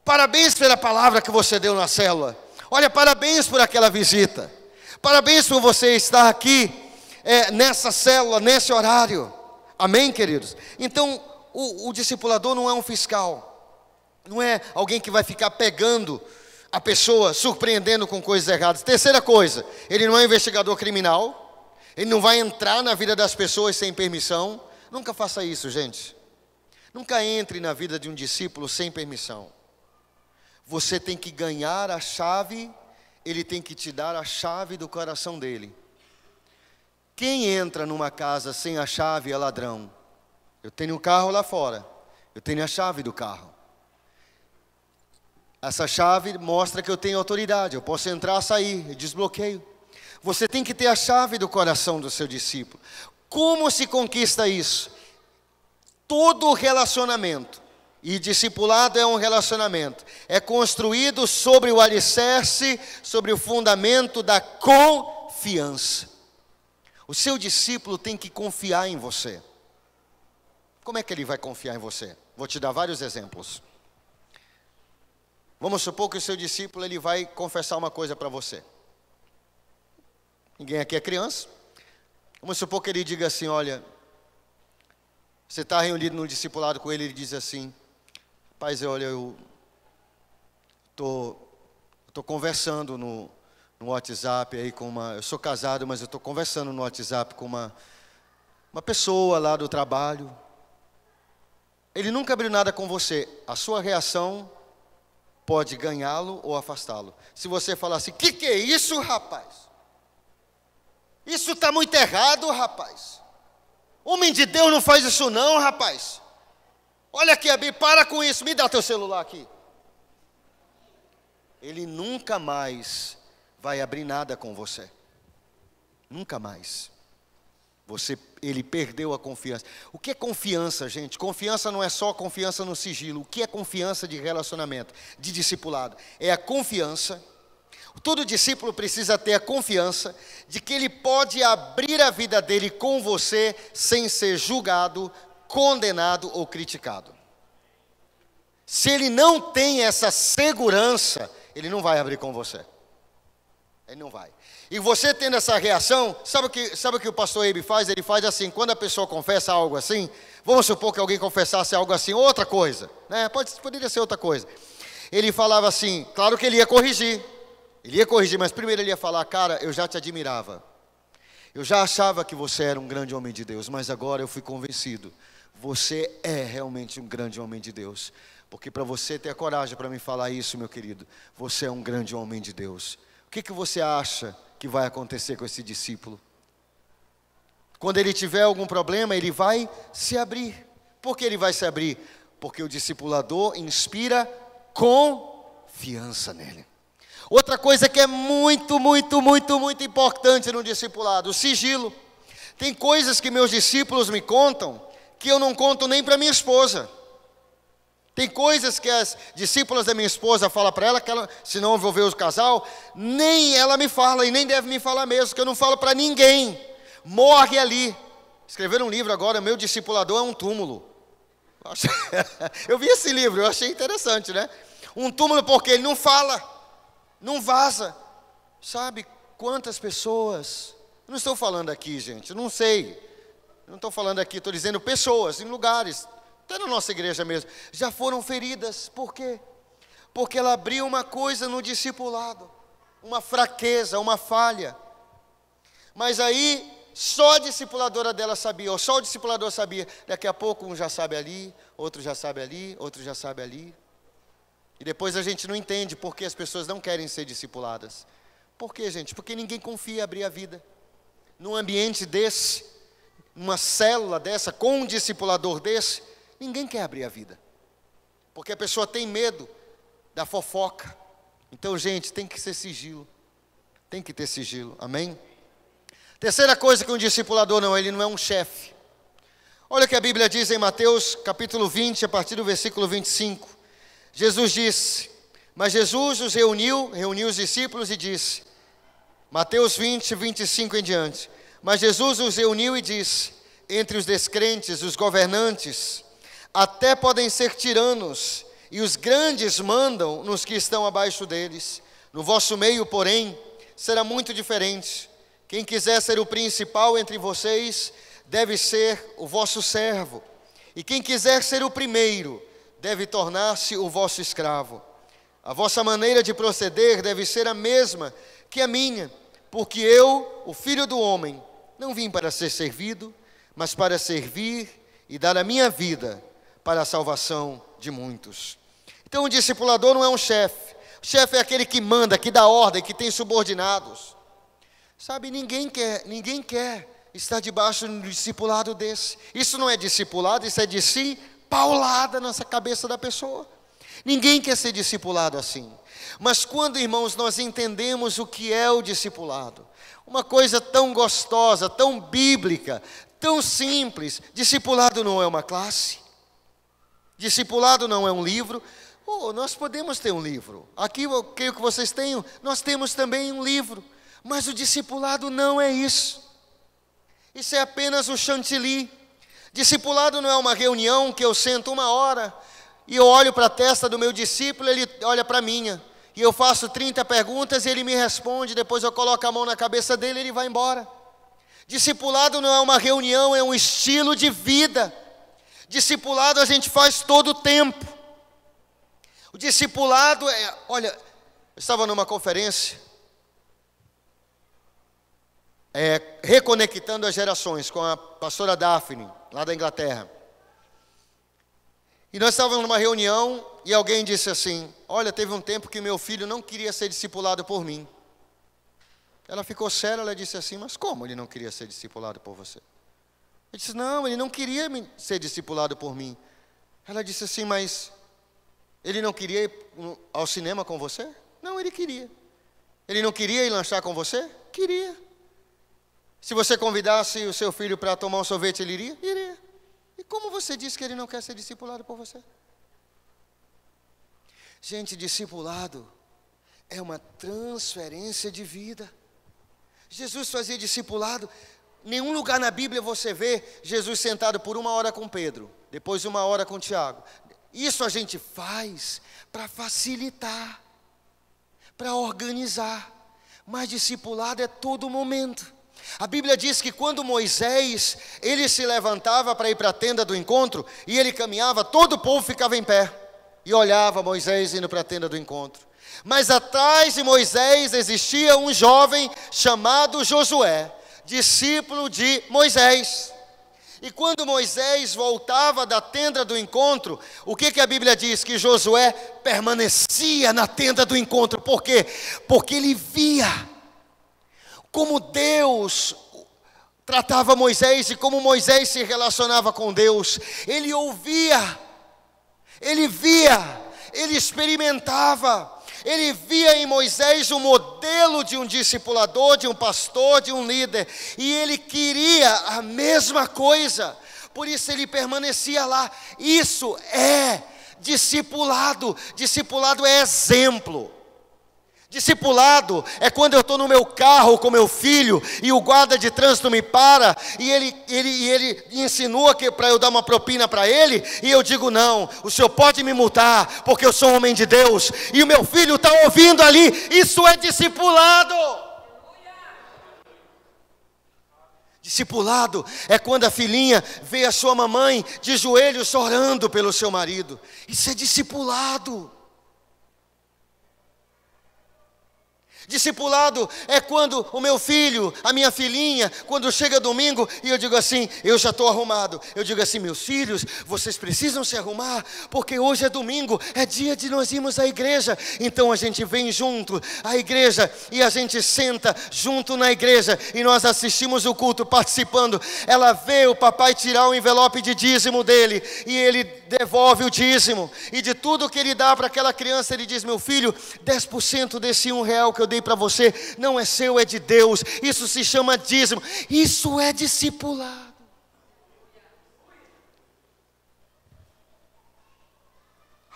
Parabéns pela palavra que você deu na célula. Olha, parabéns por aquela visita. Parabéns por você estar aqui nessa célula, nesse horário. Amém, queridos? Então, o discipulador não é um fiscal. Não é alguém que vai ficar pegando a pessoa, surpreendendo com coisas erradas. Terceira coisa, ele não é um investigador criminal. Ele não vai entrar na vida das pessoas sem permissão. Nunca faça isso, gente. Nunca entre na vida de um discípulo sem permissão. Você tem que ganhar a chave, ele tem que te dar a chave do coração dele. Quem entra numa casa sem a chave é ladrão. Eu tenho um carro lá fora, eu tenho a chave do carro. Essa chave mostra que eu tenho autoridade, eu posso entrar, sair, eu desbloqueio. Você tem que ter a chave do coração do seu discípulo. Como se conquista isso? Todo relacionamento, e discipulado é um relacionamento, é construído sobre o alicerce, sobre o fundamento da confiança. O seu discípulo tem que confiar em você. Como é que ele vai confiar em você? Vou te dar vários exemplos. Vamos supor que o seu discípulo ele vai confessar uma coisa para você. Ninguém aqui é criança. Vamos supor que ele diga assim, olha, você está reunido no discipulado com ele, ele diz assim, rapaz, olha, eu estou conversando no WhatsApp aí com eu sou casado, mas eu estou conversando no WhatsApp com uma pessoa lá do trabalho. Ele nunca abriu nada com você. A sua reação pode ganhá-lo ou afastá-lo. Se você falar assim, que é isso, rapaz? Isso está muito errado, rapaz. Homem de Deus não faz isso não, rapaz. Olha aqui, Abi, para com isso, me dá teu celular aqui. Ele nunca mais vai abrir nada com você. Nunca mais. Ele perdeu a confiança. O que é confiança, gente? Confiança não é só confiança no sigilo. O que é confiança de relacionamento, de discipulado? É a confiança. Todo discípulo precisa ter a confiança de que ele pode abrir a vida dele com você sem ser julgado, condenado ou criticado. Se ele não tem essa segurança, ele não vai abrir com você. Ele não vai. E você tendo essa reação, sabe o que o pastor Eibe faz? Ele faz assim, quando a pessoa confessa algo assim, vamos supor que alguém confessasse algo assim, outra coisa, né? Poderia ser outra coisa. Ele falava assim, claro que ele ia corrigir, mas primeiro ele ia falar, cara, eu já te admirava. Eu já achava que você era um grande homem de Deus, mas agora eu fui convencido. Você é realmente um grande homem de Deus. Porque para você ter a coragem para me falar isso, meu querido, você é um grande homem de Deus. O que você acha que vai acontecer com esse discípulo? Quando ele tiver algum problema, ele vai se abrir. Por que ele vai se abrir? Porque o discipulador inspira confiança nele. Outra coisa que é muito, muito, muito, muito importante no discipulado, o sigilo. Tem coisas que meus discípulos me contam que eu não conto nem para minha esposa. Tem coisas que as discípulas da minha esposa falam para ela, que ela, se não envolver o casal, nem ela me fala e nem deve me falar mesmo, que eu não falo para ninguém. Morre ali. Escreveram um livro agora, Meu Discipulador é um Túmulo. Eu vi esse livro, eu achei interessante, né? Um túmulo porque ele não fala, não vaza. Sabe quantas pessoas, não estou falando aqui, gente, não sei. não estou falando aqui, estou dizendo pessoas, em lugares, até na nossa igreja mesmo, já foram feridas. Por quê? Porque ela abriu uma coisa no discipulado, uma fraqueza, uma falha. Mas aí, só a discipuladora dela sabia, ou só o discipulador sabia. Daqui a pouco um já sabe ali, outro já sabe ali, outro já sabe ali. E depois a gente não entende por que as pessoas não querem ser discipuladas. Por quê, gente? Porque ninguém confia em abrir a vida. Num ambiente desse, numa célula dessa, com um discipulador desse, ninguém quer abrir a vida. Porque a pessoa tem medo da fofoca. Então, gente, tem que ser sigilo. Tem que ter sigilo, amém? Terceira coisa que um discipulador não é, ele não é um chefe. Olha o que a Bíblia diz em Mateus capítulo 20, a partir do versículo 25. Jesus disse, mas Jesus os reuniu os discípulos e disse, Mateus 20, 25 em diante. Mas Jesus os reuniu e disse, entre os descrentes, os governantes, até podem ser tiranos, e os grandes mandam nos que estão abaixo deles. No vosso meio, porém, será muito diferente. Quem quiser ser o principal entre vocês, deve ser o vosso servo. E quem quiser ser o primeiro, deve tornar-se o vosso escravo. A vossa maneira de proceder deve ser a mesma que a minha, porque eu, o Filho do Homem, não vim para ser servido, mas para servir e dar a minha vida para a salvação de muitos. Então o discipulador não é um chefe. O chefe é aquele que manda, que dá ordem, que tem subordinados. Sabe, ninguém quer estar debaixo de um discipulado desse. Isso não é discipulado, isso é discipulada nessa cabeça da pessoa. Ninguém quer ser discipulado assim. Mas quando, irmãos, nós entendemos o que é o discipulado, uma coisa tão gostosa, tão bíblica, tão simples. Discipulado não é uma classe. Discipulado não é um livro. Nós podemos ter um livro. Aqui eu creio que vocês tenham. Nós temos também um livro. Mas o discipulado não é isso. Isso é apenas o chantilly. Discipulado não é uma reunião que eu sento 1 hora e eu olho para a testa do meu discípulo, ele olha para a minha. E eu faço 30 perguntas e ele me responde, depois eu coloco a mão na cabeça dele e ele vai embora. Discipulado não é uma reunião, é um estilo de vida. Discipulado a gente faz todo o tempo. O discipulado é... Olha, eu estava numa conferência, reconectando as gerações, com a pastora Daphne, lá da Inglaterra. E nós estávamos numa reunião e alguém disse assim, olha, teve um tempo que meu filho não queria ser discipulado por mim. Ela ficou séria, ela disse assim, mas como ele não queria ser discipulado por você? Eu disse, não, ele não queria ser discipulado por mim. Ela disse assim, mas ele não queria ir ao cinema com você? Não, ele queria. Ele não queria ir lanchar com você? Queria. Se você convidasse o seu filho para tomar um sorvete, ele iria? Iria. E como você disse que ele não quer ser discipulado por você? Gente, discipulado é uma transferência de vida. Jesus fazia discipulado. Nenhum lugar na Bíblia você vê Jesus sentado por 1 hora com Pedro, depois 1 hora com Tiago. Isso a gente faz para facilitar, para organizar. Mas discipulado é todo momento. A Bíblia diz que quando Moisés, ele se levantava para ir para a tenda do encontro, e ele caminhava, todo o povo ficava em pé, e olhava Moisés indo para a tenda do encontro. Mas atrás de Moisés existia um jovem chamado Josué, discípulo de Moisés. E quando Moisés voltava da tenda do encontro, o que a Bíblia diz? Que Josué permanecia na tenda do encontro. Por quê? Porque ele via como Deus tratava Moisés e como Moisés se relacionava com Deus. Ele ouvia, ele via, ele experimentava. Ele via em Moisés um modelo de um discipulador, de um pastor, de um líder. E ele queria a mesma coisa. Por isso ele permanecia lá. Isso é discipulado. Discipulado é exemplo. Discipulado é quando eu estou no meu carro com meu filho e o guarda de trânsito me para e ele insinua que para eu dar uma propina para ele, e eu digo, não, o senhor pode me multar porque eu sou um homem de Deus e o meu filho está ouvindo ali. Isso é discipulado. Discipulado é quando a filhinha vê a sua mamãe de joelhos orando pelo seu marido. Isso é discipulado. Discipulado é quando o meu filho, a minha filhinha, quando chega domingo e eu digo assim, eu já estou arrumado. Eu digo assim, meus filhos, vocês precisam se arrumar, porque hoje é domingo, é dia de nós irmos à igreja. Então a gente vem junto à igreja e a gente senta junto na igreja e nós assistimos o culto participando. Ela vê o papai tirar o envelope de dízimo dele e ele devolve o dízimo. E de tudo que ele dá para aquela criança, ele diz, meu filho, 10% desse R$1 que eu dei para você, não é seu, é de Deus. Isso se chama dízimo. Isso é discipulado.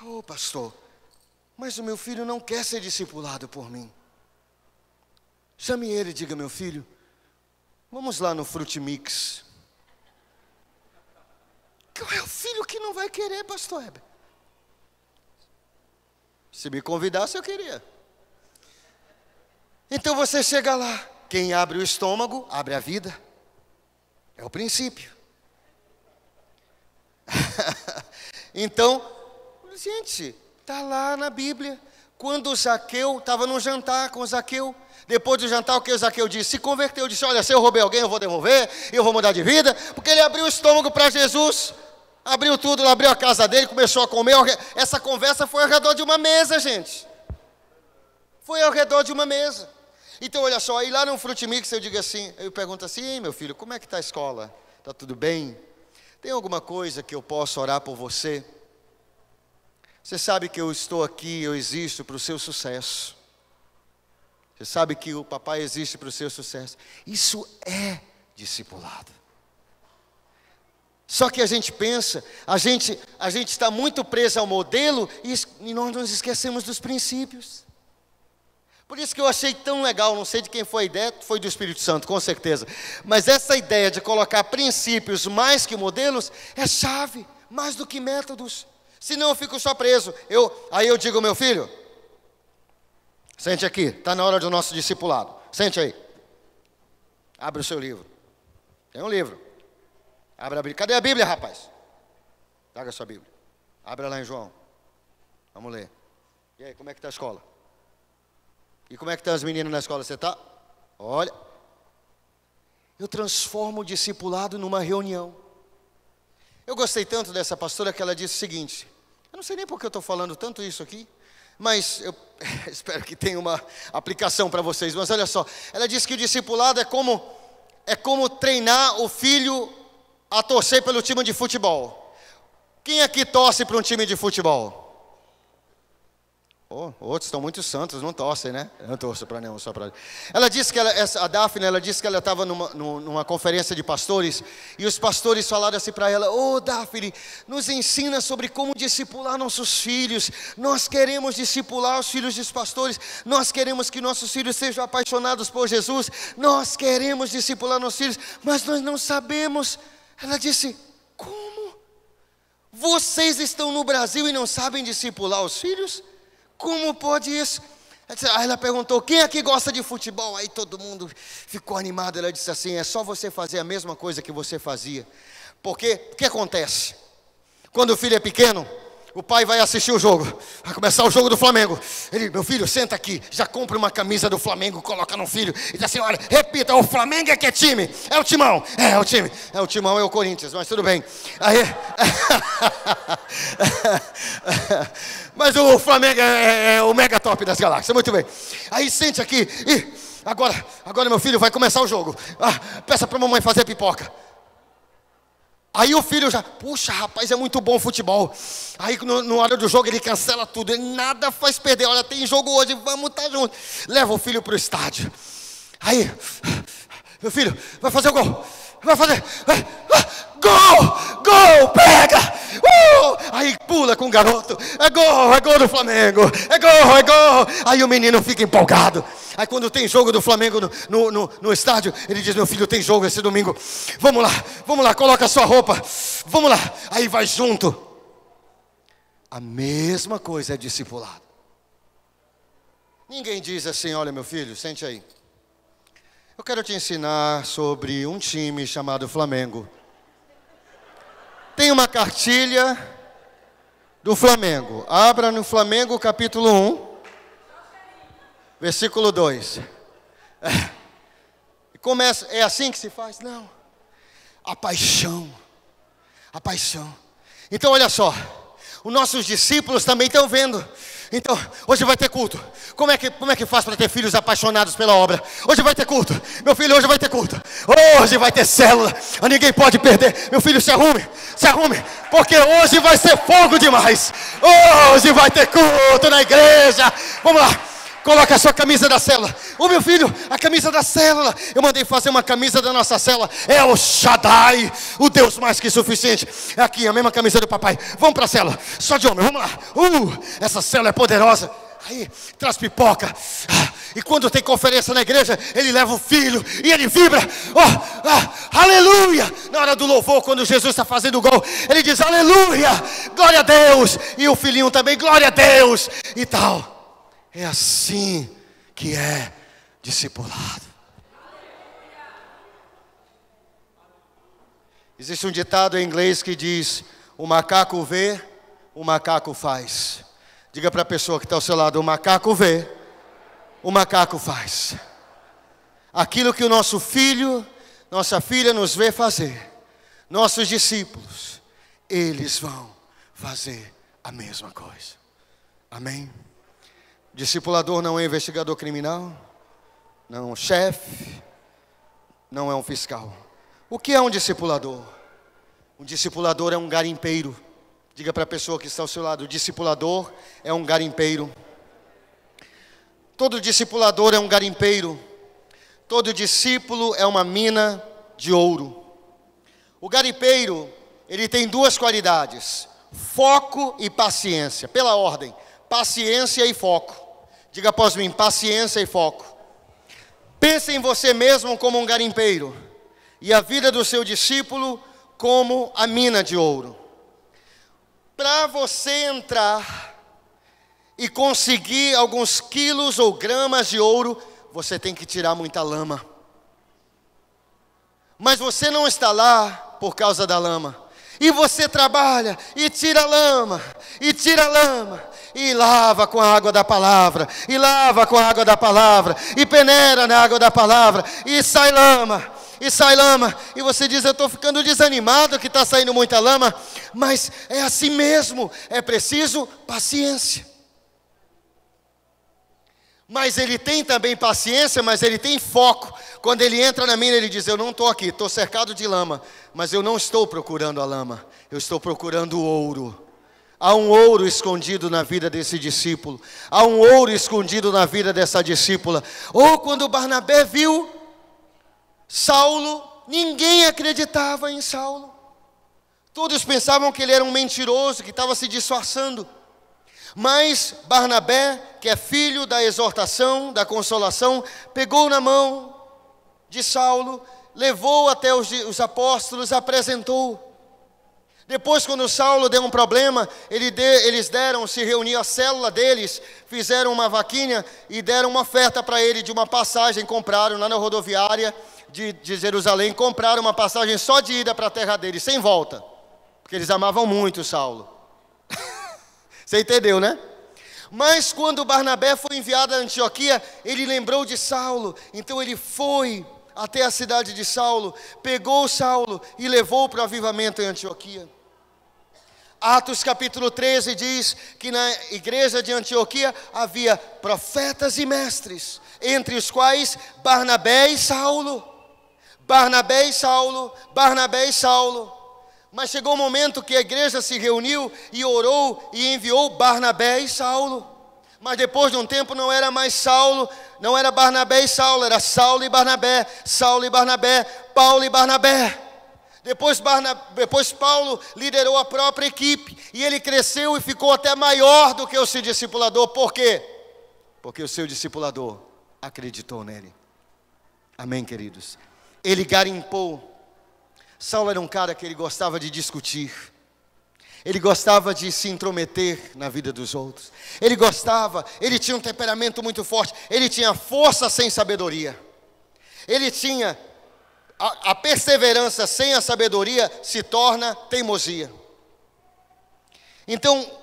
Oh, pastor, mas o meu filho não quer ser discipulado por mim. Chame ele e diga, meu filho, vamos lá no Frutimix. Qual é o filho que não vai querer, pastor Heber? Se me convidasse, eu queria. Então você chega lá, quem abre o estômago, abre a vida. É o princípio. Então, gente, está lá na Bíblia. Quando o Zaqueu estava num jantar com o Zaqueu, depois do jantar, o que o Zaqueu disse? Se converteu, disse, olha, se eu roubei alguém, eu vou devolver, eu vou mudar de vida, porque ele abriu o estômago para Jesus, abriu tudo, abriu a casa dele, começou a comer. Essa conversa foi ao redor de uma mesa, gente. Foi ao redor de uma mesa. Então, olha só, aí lá no Frutimix eu digo assim, eu pergunto assim, meu filho, como é que está a escola? Está tudo bem? Tem alguma coisa que eu possa orar por você? Você sabe que eu estou aqui, eu existo para o seu sucesso. Você sabe que o papai existe para o seu sucesso. Isso é discipulado. Só que a gente pensa, a gente está muito preso ao modelo e nós nos esquecemos dos princípios. Por isso que eu achei tão legal, não sei de quem foi a ideia, foi do Espírito Santo, com certeza. Mas essa ideia de colocar princípios mais que modelos é chave, mais do que métodos. Senão eu fico só preso. Aí eu digo, meu filho, sente aqui, está na hora do nosso discipulado. Sente aí. Abre o seu livro. Tem um livro. Abre a Bíblia. Cadê a Bíblia, rapaz? Traga a sua Bíblia. Abre lá em João. Vamos ler. E aí, como é que está a escola? E como é que estão as meninas na escola? Você está? Olha. Eu transformo o discipulado numa reunião. Eu gostei tanto dessa pastora que ela disse o seguinte. Eu não sei nem por que eu estou falando tanto isso aqui. Mas eu espero que tenha uma aplicação para vocês. Mas olha só. Ela disse que o discipulado é como treinar o filho a torcer pelo time de futebol. Quem aqui torce para um time de futebol? Oh, outros estão muito santos, não torcem, né? Eu não torço para nenhum, só para... Ela disse que a Daphne, ela disse que ela estava numa conferência de pastores, e os pastores falaram assim para ela, Daphne, nos ensina sobre como discipular nossos filhos. Nós queremos discipular os filhos dos pastores, nós queremos que nossos filhos sejam apaixonados por Jesus, nós queremos discipular nossos filhos, mas nós não sabemos. Ela disse, como? Vocês estão no Brasil e não sabem discipular os filhos? Como pode isso? Aí ela perguntou, quem aqui gosta de futebol? Aí todo mundo ficou animado. Ela disse assim, é só você fazer a mesma coisa que você fazia. Porque, o que acontece? Quando o filho é pequeno, o pai vai assistir o jogo. Vai começar o jogo do Flamengo. Ele, meu filho, senta aqui. Já compra uma camisa do Flamengo, coloca no filho. E diz assim, olha, repita, o Flamengo é que é time. É o timão. É o time. É o timão, é o Corinthians, mas tudo bem. Aí... Mas o Flamengo é o mega top das galáxias, muito bem. Aí sente aqui, e agora meu filho vai começar o jogo. Peça para a mamãe fazer pipoca. Aí o filho já, puxa rapaz, é muito bom o futebol. Aí na hora do jogo ele cancela tudo, ele nada faz perder. Olha, tem jogo hoje, vamos estar juntos. Leva o filho para o estádio. Aí, meu filho, vai fazer o gol. Vai fazer, gol, pega, aí pula com o garoto, é gol do Flamengo, é gol, aí o menino fica empolgado. Aí quando tem jogo do Flamengo no estádio, ele diz, meu filho, tem jogo esse domingo, vamos lá, coloca a sua roupa, vamos lá, aí vai junto. A mesma coisa é discipulado. Ninguém diz assim, olha meu filho, sente aí, Eu quero te ensinar sobre um time chamado Flamengo. Tem uma cartilha do Flamengo. Abra no Flamengo capítulo 1, versículo 2. Começa, é assim que se faz? Não. A paixão. A paixão. Então olha só, os nossos discípulos também estão vendo. Então, hoje vai ter culto. Como é que faz para ter filhos apaixonados pela obra? Hoje vai ter culto. Meu filho, hoje vai ter culto. Hoje vai ter célula. Ninguém pode perder. Meu filho, se arrume. Porque hoje vai ser fogo demais. Hoje vai ter culto na igreja. Vamos lá. Coloca a sua camisa da célula. Ô meu filho, a camisa da célula. Eu mandei fazer uma camisa da nossa célula. É o Shaddai, o Deus mais que suficiente. É aqui, a mesma camisa do papai. Vamos para a célula, só de homem, vamos lá. Essa célula é poderosa. Aí, traz pipoca. E quando tem conferência na igreja, ele leva o filho e ele vibra. Aleluia. Na hora do louvor, quando Jesus está fazendo o gol, ele diz aleluia, glória a Deus. E o filhinho também, glória a Deus. E tal. É assim que é discipulado. Existe um ditado em inglês que diz: o macaco vê, o macaco faz. Diga para a pessoa que está ao seu lado: o macaco vê, o macaco faz. Aquilo que o nosso filho, nossa filha nos vê fazer, nossos discípulos, eles vão fazer a mesma coisa. Amém? Discipulador não é investigador criminal, não é um chefe, não é um fiscal. O que é um discipulador? Um discipulador é um garimpeiro. Diga para a pessoa que está ao seu lado: o discipulador é um garimpeiro. Todo discipulador é um garimpeiro. Todo discípulo é uma mina de ouro. O garimpeiro, ele tem duas qualidades: foco e paciência. Pela ordem: paciência e foco. Diga após mim: paciência e foco. Pense em você mesmo como um garimpeiro e a vida do seu discípulo como a mina de ouro. Para você entrar e conseguir alguns quilos ou gramas de ouro, você tem que tirar muita lama. Mas você não está lá por causa da lama. E você trabalha e tira lama, e tira lama, e lava com a água da palavra, e lava com a água da palavra, e peneira na água da palavra, e sai lama, e você diz: eu estou ficando desanimado que está saindo muita lama. Mas é assim mesmo, é preciso paciência. Mas ele tem também paciência, mas ele tem foco. Quando ele entra na mina, ele diz: eu não estou aqui, estou cercado de lama, mas eu não estou procurando a lama, eu estou procurando o ouro. Há um ouro escondido na vida desse discípulo, há um ouro escondido na vida dessa discípula. Ou quando Barnabé viu Saulo, ninguém acreditava em Saulo. Todos pensavam que ele era um mentiroso, que estava se disfarçando. Mas Barnabé, que é filho da exortação, da consolação, pegou na mão de Saulo, levou até os apóstolos, apresentou. Depois, quando Saulo deu um problema, se reuniu a célula deles, fizeram uma vaquinha e deram uma oferta para ele de uma passagem. Compraram lá na rodoviária de Jerusalém, compraram uma passagem só de ida para a terra deles, sem volta, porque eles amavam muito Saulo. Você entendeu, né? Mas quando Barnabé foi enviado a Antioquia, ele lembrou de Saulo. Então ele foi até a cidade de Saulo, pegou Saulo e levou para o avivamento em Antioquia. Atos capítulo 13 diz que na igreja de Antioquia havia profetas e mestres, entre os quais Barnabé e Saulo. Barnabé e Saulo, Barnabé e Saulo. Mas chegou o momento que a igreja se reuniu e orou e enviou Barnabé e Saulo. Mas depois de um tempo não era mais Saulo, não era Barnabé e Saulo, era Saulo e Barnabé, Paulo e Barnabé. Depois Paulo liderou a própria equipe e ele cresceu e ficou até maior do que o seu discipulador. Por quê? Porque o seu discipulador acreditou nele. Amém, queridos? Ele garimpou. Saulo era um cara que ele gostava de discutir. Ele gostava de se intrometer na vida dos outros. Ele tinha um temperamento muito forte. Ele tinha força sem sabedoria. ele tinha a perseverança sem a sabedoria se torna teimosia. Então,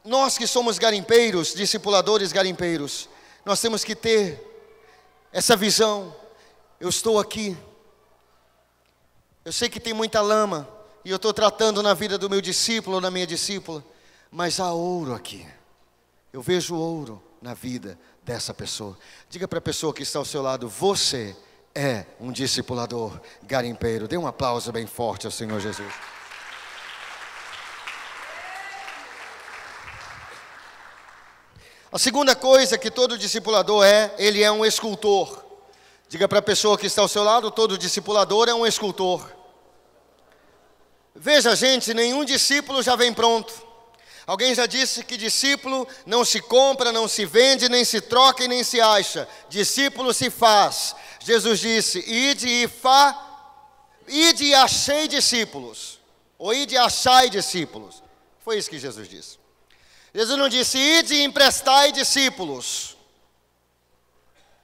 nós que somos garimpeiros, discipuladores garimpeiros, nós temos que ter essa visão. Eu estou aqui, eu sei que tem muita lama, e eu estou tratando na vida do meu discípulo ou da minha discípula, mas há ouro aqui. Eu vejo ouro na vida dessa pessoa. Diga para a pessoa que está ao seu lado: você é um discipulador garimpeiro. Dê um aplauso bem forte ao Senhor Jesus. A segunda coisa que todo discipulador ele é um escultor. Diga para a pessoa que está ao seu lado: todo discipulador é um escultor. Veja, gente, nenhum discípulo já vem pronto. Alguém já disse que discípulo não se compra, não se vende, nem se troca e nem se acha. Discípulo se faz. Jesus disse: ide e achei discípulos. Ou ide e achai discípulos. Foi isso que Jesus disse. Jesus não disse: ide e emprestai discípulos.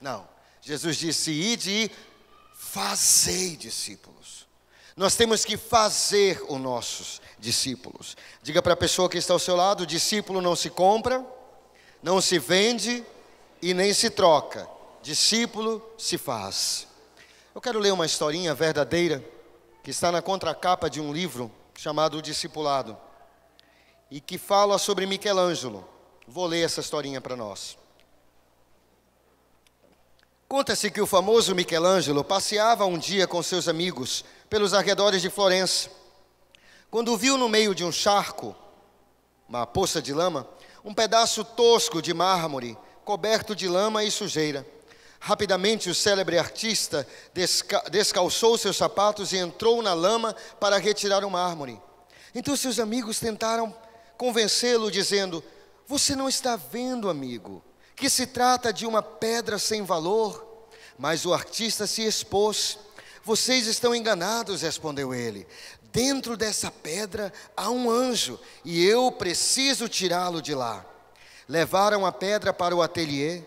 Não. Jesus disse: ide e fazei discípulos. Nós temos que fazer os nossos discípulos. Diga para a pessoa que está ao seu lado: discípulo não se compra, não se vende e nem se troca. Discípulo se faz. Eu quero ler uma historinha verdadeira que está na contracapa de um livro chamado O Discipulado e que fala sobre Michelangelo. Vou ler essa historinha para nós. Conta-se que o famoso Michelangelo passeava um dia com seus amigos pelos arredores de Florença, quando viu no meio de um charco, uma poça de lama, um pedaço tosco de mármore, coberto de lama e sujeira. Rapidamente o célebre artista descalçou seus sapatos e entrou na lama para retirar o mármore. Então seus amigos tentaram convencê-lo, dizendo: você não está vendo, amigo, que se trata de uma pedra sem valor? Mas o artista se expôs. Vocês estão enganados, respondeu ele. Dentro dessa pedra há um anjo e eu preciso tirá-lo de lá. Levaram a pedra para o ateliê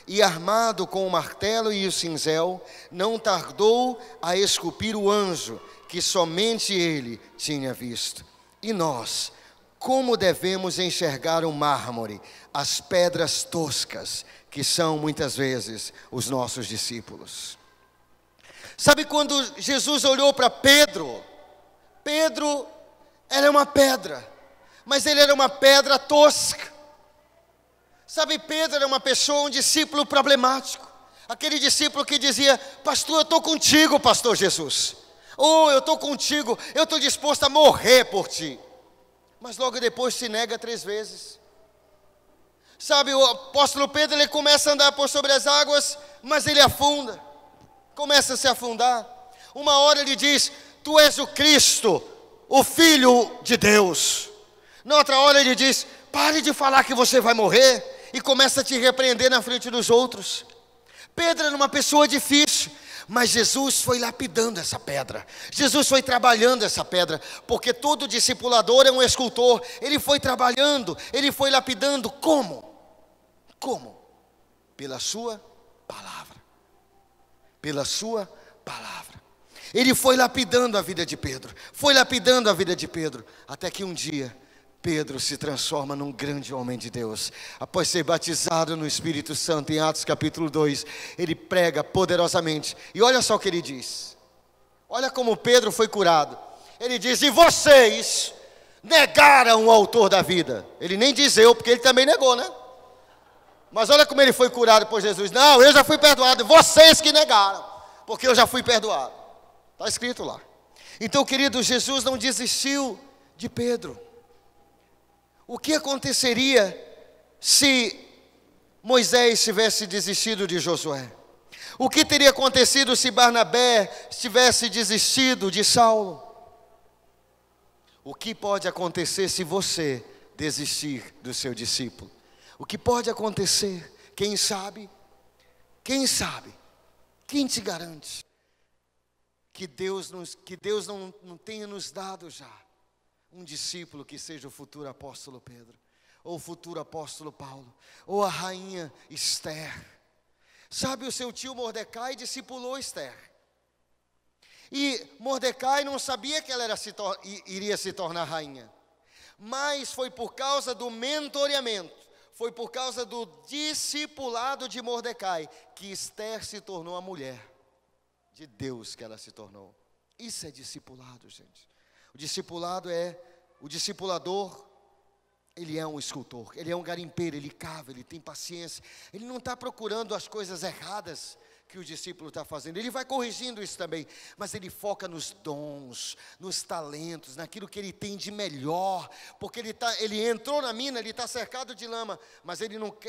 e, armado com o martelo e o cinzel, não tardou a esculpir o anjo que somente ele tinha visto. E nós, como devemos enxergar o mármore, as pedras toscas, que são muitas vezes os nossos discípulos? Sabe quando Jesus olhou para Pedro? Pedro era uma pedra, mas ele era uma pedra tosca. Sabe, Pedro era uma pessoa, um discípulo problemático. Aquele discípulo que dizia: pastor, eu estou contigo, pastor Jesus. Oh, eu estou contigo, eu estou disposto a morrer por ti. Mas logo depois se nega 3 vezes. Sabe, o apóstolo Pedro, ele começa a andar por sobre as águas, mas ele afunda. Começa a se afundar. Uma hora ele diz: tu és o Cristo, o Filho de Deus. Na outra hora ele diz: pare de falar que você vai morrer. E começa a te repreender na frente dos outros. Pedro era uma pessoa difícil, mas Jesus foi lapidando essa pedra. Jesus foi trabalhando essa pedra, porque todo discipulador é um escultor. Ele foi trabalhando, ele foi lapidando. Como? Como? Pela sua palavra. Pela sua palavra. Ele foi lapidando a vida de Pedro. Foi lapidando a vida de Pedro. Até que um dia Pedro se transforma num grande homem de Deus. Após ser batizado no Espírito Santo, em Atos capítulo 2, ele prega poderosamente. E olha só o que ele diz. Olha como Pedro foi curado. Ele diz: e vocês negaram o autor da vida. Ele nem diz eu, porque ele também negou, né? Mas olha como ele foi curado por Jesus. Não, eu já fui perdoado. Vocês que negaram, porque eu já fui perdoado. Está escrito lá. Então, querido, Jesus não desistiu de Pedro. O que aconteceria se Moisés tivesse desistido de Josué? O que teria acontecido se Barnabé tivesse desistido de Saulo? O que pode acontecer se você desistir do seu discípulo? O que pode acontecer? Quem sabe? Quem sabe? Quem te garante que Deus não tenha nos dado já um discípulo que seja o futuro apóstolo Pedro, ou o futuro apóstolo Paulo, ou a rainha Esther? Sabe, o seu tio Mordecai discipulou Esther. E Mordecai não sabia que ela iria se tornar rainha. Mas foi por causa do mentoreamento, foi por causa do discipulado de Mordecai, que Esther se tornou a mulher de Deus que ela se tornou. Isso é discipulado, gente. O discipulador, ele é um escultor, ele é um garimpeiro, ele cava, ele tem paciência. Ele não está procurando as coisas erradas que o discípulo está fazendo, ele vai corrigindo isso também, mas ele foca nos dons, nos talentos, naquilo que ele tem de melhor, porque ele entrou na mina, ele está cercado de lama, mas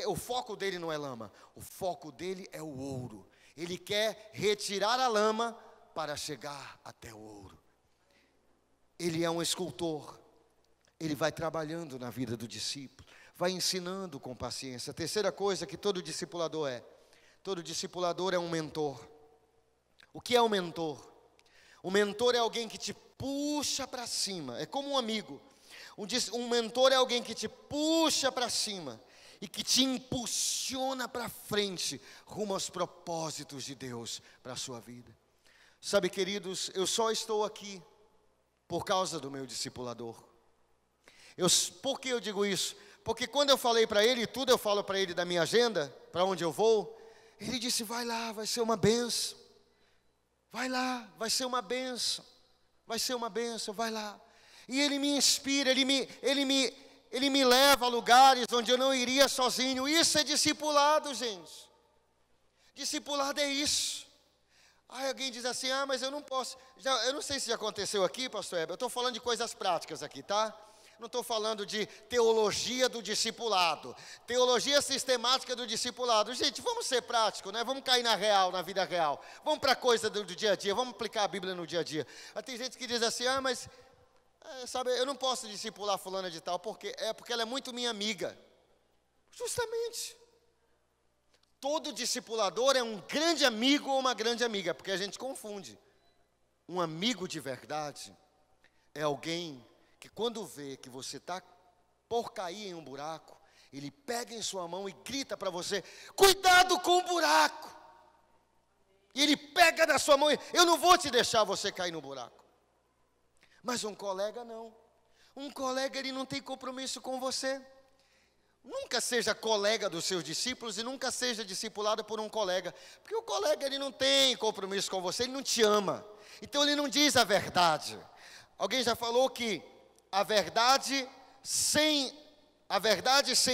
o foco dele não é lama, o foco dele é o ouro. Ele quer retirar a lama para chegar até o ouro. Ele é um escultor, ele vai trabalhando na vida do discípulo, vai ensinando com paciência. A terceira coisa que todo discipulador é um mentor. O que é um mentor? O mentor é alguém que te puxa para cima, é como um amigo. Um mentor é alguém que te puxa para cima e que te impulsiona para frente, rumo aos propósitos de Deus para a sua vida. Sabe, queridos, eu só estou aqui por causa do meu discipulador. Por que eu digo isso? Porque quando eu falei para ele, tudo eu falo para ele da minha agenda, para onde eu vou, ele disse, vai lá, vai ser uma benção. Vai lá, vai ser uma benção. Vai ser uma benção, vai lá. E ele me inspira, ele me leva a lugares onde eu não iria sozinho. Isso é discipulado, gente. Discipulado é isso. Aí alguém diz assim, mas eu não posso. Eu não sei se já aconteceu aqui, pastor Heber. Eu estou falando de coisas práticas aqui, tá? Não estou falando de teologia do discipulado, teologia sistemática do discipulado. Gente, vamos ser práticos, né? Vamos cair na vida real. Vamos para a coisa do dia a dia, vamos aplicar a Bíblia no dia a dia. Mas tem gente que diz assim, sabe, eu não posso discipular fulana de tal, porque ela é muito minha amiga. Justamente. Todo discipulador é um grande amigo ou uma grande amiga, porque a gente confunde. Um amigo de verdade é alguém que quando vê que você está por cair em um buraco, ele pega em sua mão e grita para você, cuidado com o buraco. E ele pega na sua mão e, eu não vou te deixar você cair no buraco. Mas um colega não. Um colega, ele não tem compromisso com você. Nunca seja colega dos seus discípulos e nunca seja discipulado por um colega. Porque o colega, ele não tem compromisso com você, ele não te ama. Então ele não diz a verdade. Alguém já falou que a verdade sem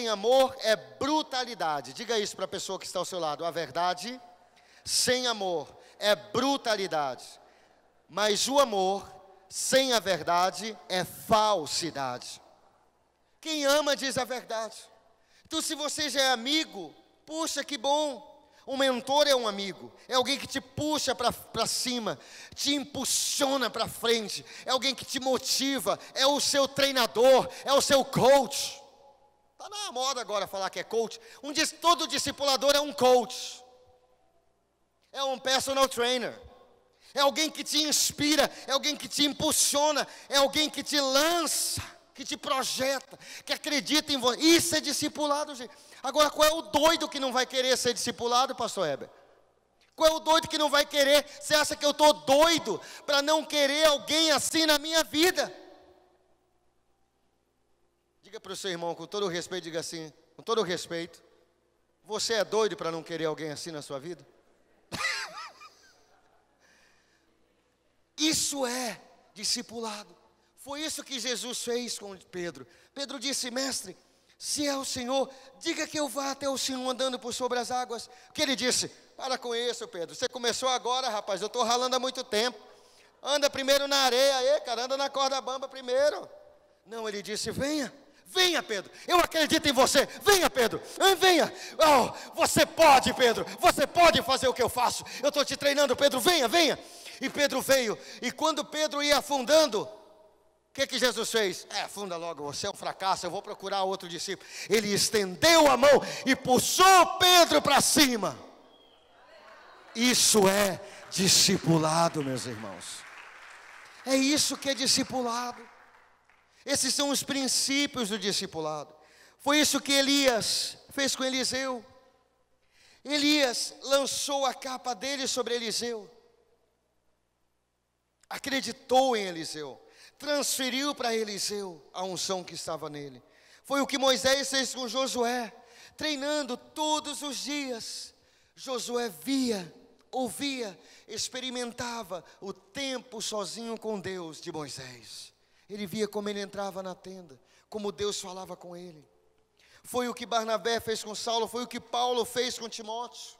amor é brutalidade. Diga isso para a pessoa que está ao seu lado. A verdade sem amor é brutalidade. Mas o amor sem a verdade é falsidade. Quem ama diz a verdade. Então, se você já é amigo, puxa, que bom. Um mentor é um amigo, é alguém que te puxa para cima, te impulsiona para frente, é alguém que te motiva, é o seu treinador, é o seu coach. Está na moda agora falar que é coach. Todo discipulador é um coach, é um personal trainer, é alguém que te inspira, é alguém que te impulsiona, é alguém que te lança, que te projeta, que acredita em você. Isso é discipulado, gente. Agora, qual é o doido que não vai querer ser discipulado, pastor Heber? Qual é o doido que não vai querer? Você acha que eu estou doido para não querer alguém assim na minha vida? Diga para o seu irmão, com todo o respeito, diga assim, com todo o respeito, você é doido para não querer alguém assim na sua vida? Isso é discipulado. Foi isso que Jesus fez com Pedro. Pedro disse, mestre, se é o Senhor, diga que eu vá até o Senhor andando por sobre as águas. O que ele disse? Para com isso, Pedro. Você começou agora, rapaz, eu estou ralando há muito tempo. Anda primeiro na areia, aí, cara, anda na corda bamba primeiro. Não, ele disse, venha, Pedro. Eu acredito em você. Venha, Pedro, venha. Oh, você pode, Pedro. Você pode fazer o que eu faço. Eu estou te treinando, Pedro, venha. E Pedro veio. E quando Pedro ia afundando, o que Jesus fez? Afunda logo, você é um fracasso, eu vou procurar outro discípulo. Ele estendeu a mão e puxou Pedro para cima. Isso é discipulado, meus irmãos. É isso que é discipulado. Esses são os princípios do discipulado. Foi isso que Elias fez com Eliseu. Elias lançou a capa dele sobre Eliseu, acreditou em Eliseu, transferiu para Eliseu a unção que estava nele. Foi o que Moisés fez com Josué, treinando todos os dias. Josué via, ouvia, experimentava o tempo sozinho com Deus de Moisés. Ele via como ele entrava na tenda, como Deus falava com ele. Foi o que Barnabé fez com Saulo, foi o que Paulo fez com Timóteo.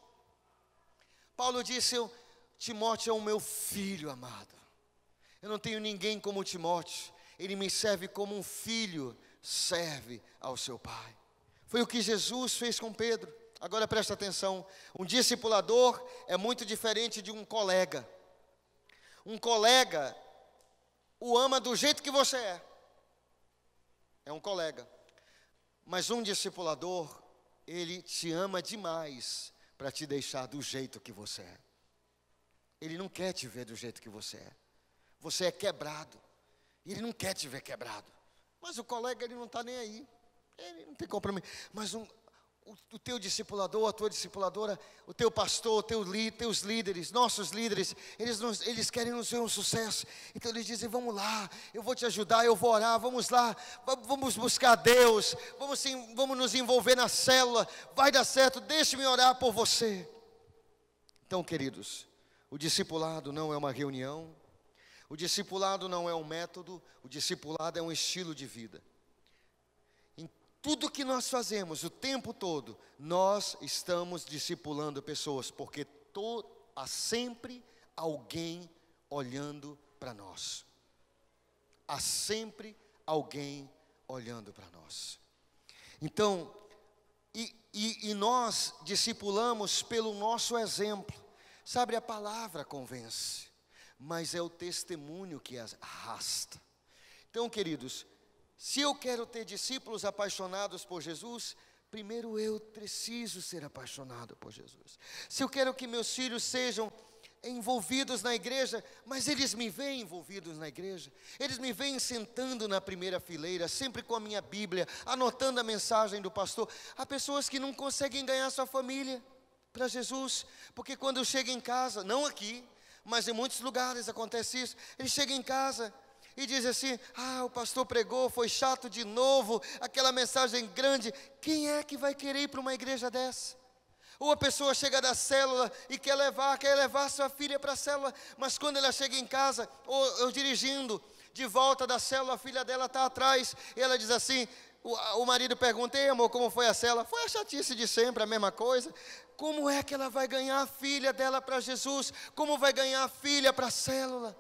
Paulo disse: Timóteo é o meu filho amado. Eu não tenho ninguém como Timóteo. Ele me serve como um filho serve ao seu pai. Foi o que Jesus fez com Pedro. Agora presta atenção, um discipulador é muito diferente de um colega. Um colega o ama do jeito que você é um colega. Mas um discipulador, ele te ama demais para te deixar do jeito que você é. Ele não quer te ver do jeito que você é. Você é quebrado, ele não quer te ver quebrado. Mas o colega, ele não está nem aí, ele não tem compromisso. Mas o teu discipulador, a tua discipuladora, o teu pastor, teus líderes, nossos líderes, eles querem nos ver um sucesso. Então eles dizem: vamos lá, eu vou te ajudar, eu vou orar, vamos lá, vamos buscar Deus, vamos nos envolver na célula, vai dar certo, deixe-me orar por você. Então, queridos, o discipulado não é uma reunião, o discipulado não é um método, o discipulado é um estilo de vida. Tudo que nós fazemos o tempo todo, nós estamos discipulando pessoas, porque há sempre alguém olhando para nós. Há sempre alguém olhando para nós. Então, e nós discipulamos pelo nosso exemplo. Sabe, a palavra convence, mas é o testemunho que arrasta. Então, queridos, se eu quero ter discípulos apaixonados por Jesus, primeiro eu preciso ser apaixonado por Jesus. Se eu quero que meus filhos sejam envolvidos na igreja, mas eles me veem envolvidos na igreja, eles me veem sentando na primeira fileira, sempre com a minha Bíblia, anotando a mensagem do pastor. Há pessoas que não conseguem ganhar sua família para Jesus, porque quando chega em casa, não aqui, mas em muitos lugares acontece isso, ele chega em casa e diz assim: o pastor pregou, foi chato de novo, aquela mensagem grande. Quem é que vai querer ir para uma igreja dessa? Ou a pessoa chega da célula e quer levar sua filha para a célula, mas quando ela chega em casa, ou dirigindo de volta da célula, a filha dela está atrás, e ela diz assim, o marido pergunta: ei, amor, como foi a célula? Foi a chatice de sempre, a mesma coisa. Como é que ela vai ganhar a filha dela para Jesus? Como vai ganhar a filha para a célula?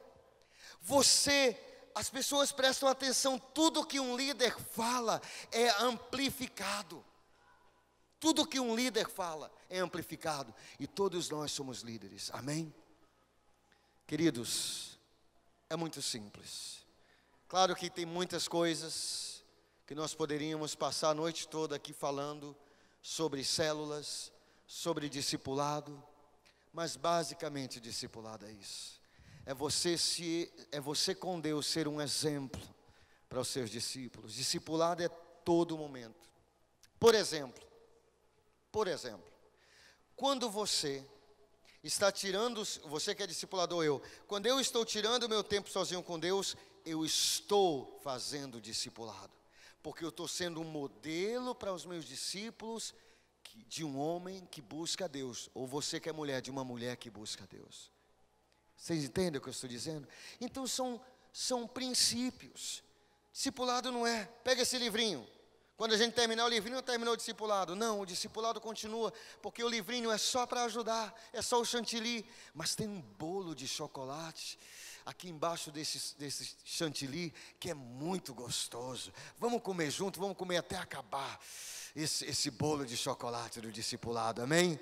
As pessoas prestam atenção, tudo que um líder fala é amplificado. Tudo que um líder fala é amplificado. E todos nós somos líderes, amém? Queridos, é muito simples. Claro que tem muitas coisas que nós poderíamos passar a noite toda aqui falando sobre células, sobre discipulado, mas basicamente discipulado é isso. É você com Deus ser um exemplo para os seus discípulos. Discipulado é todo momento. Por exemplo, quando você está tirando, você que é discipulador, quando eu estou tirando o meu tempo sozinho com Deus, eu estou fazendo discipulado, porque eu estou sendo um modelo para os meus discípulos de um homem que busca a Deus, ou você que é mulher, de uma mulher que busca a Deus. Vocês entendem o que eu estou dizendo? Então são princípios. Discipulado não é, pega esse livrinho, quando a gente terminar o livrinho, terminou o discipulado. Não, o discipulado continua, porque o livrinho é só para ajudar, é só o chantilly, mas tem um bolo de chocolate aqui embaixo desse chantilly, que é muito gostoso. Vamos comer junto, vamos comer até acabar esse bolo de chocolate do discipulado, amém?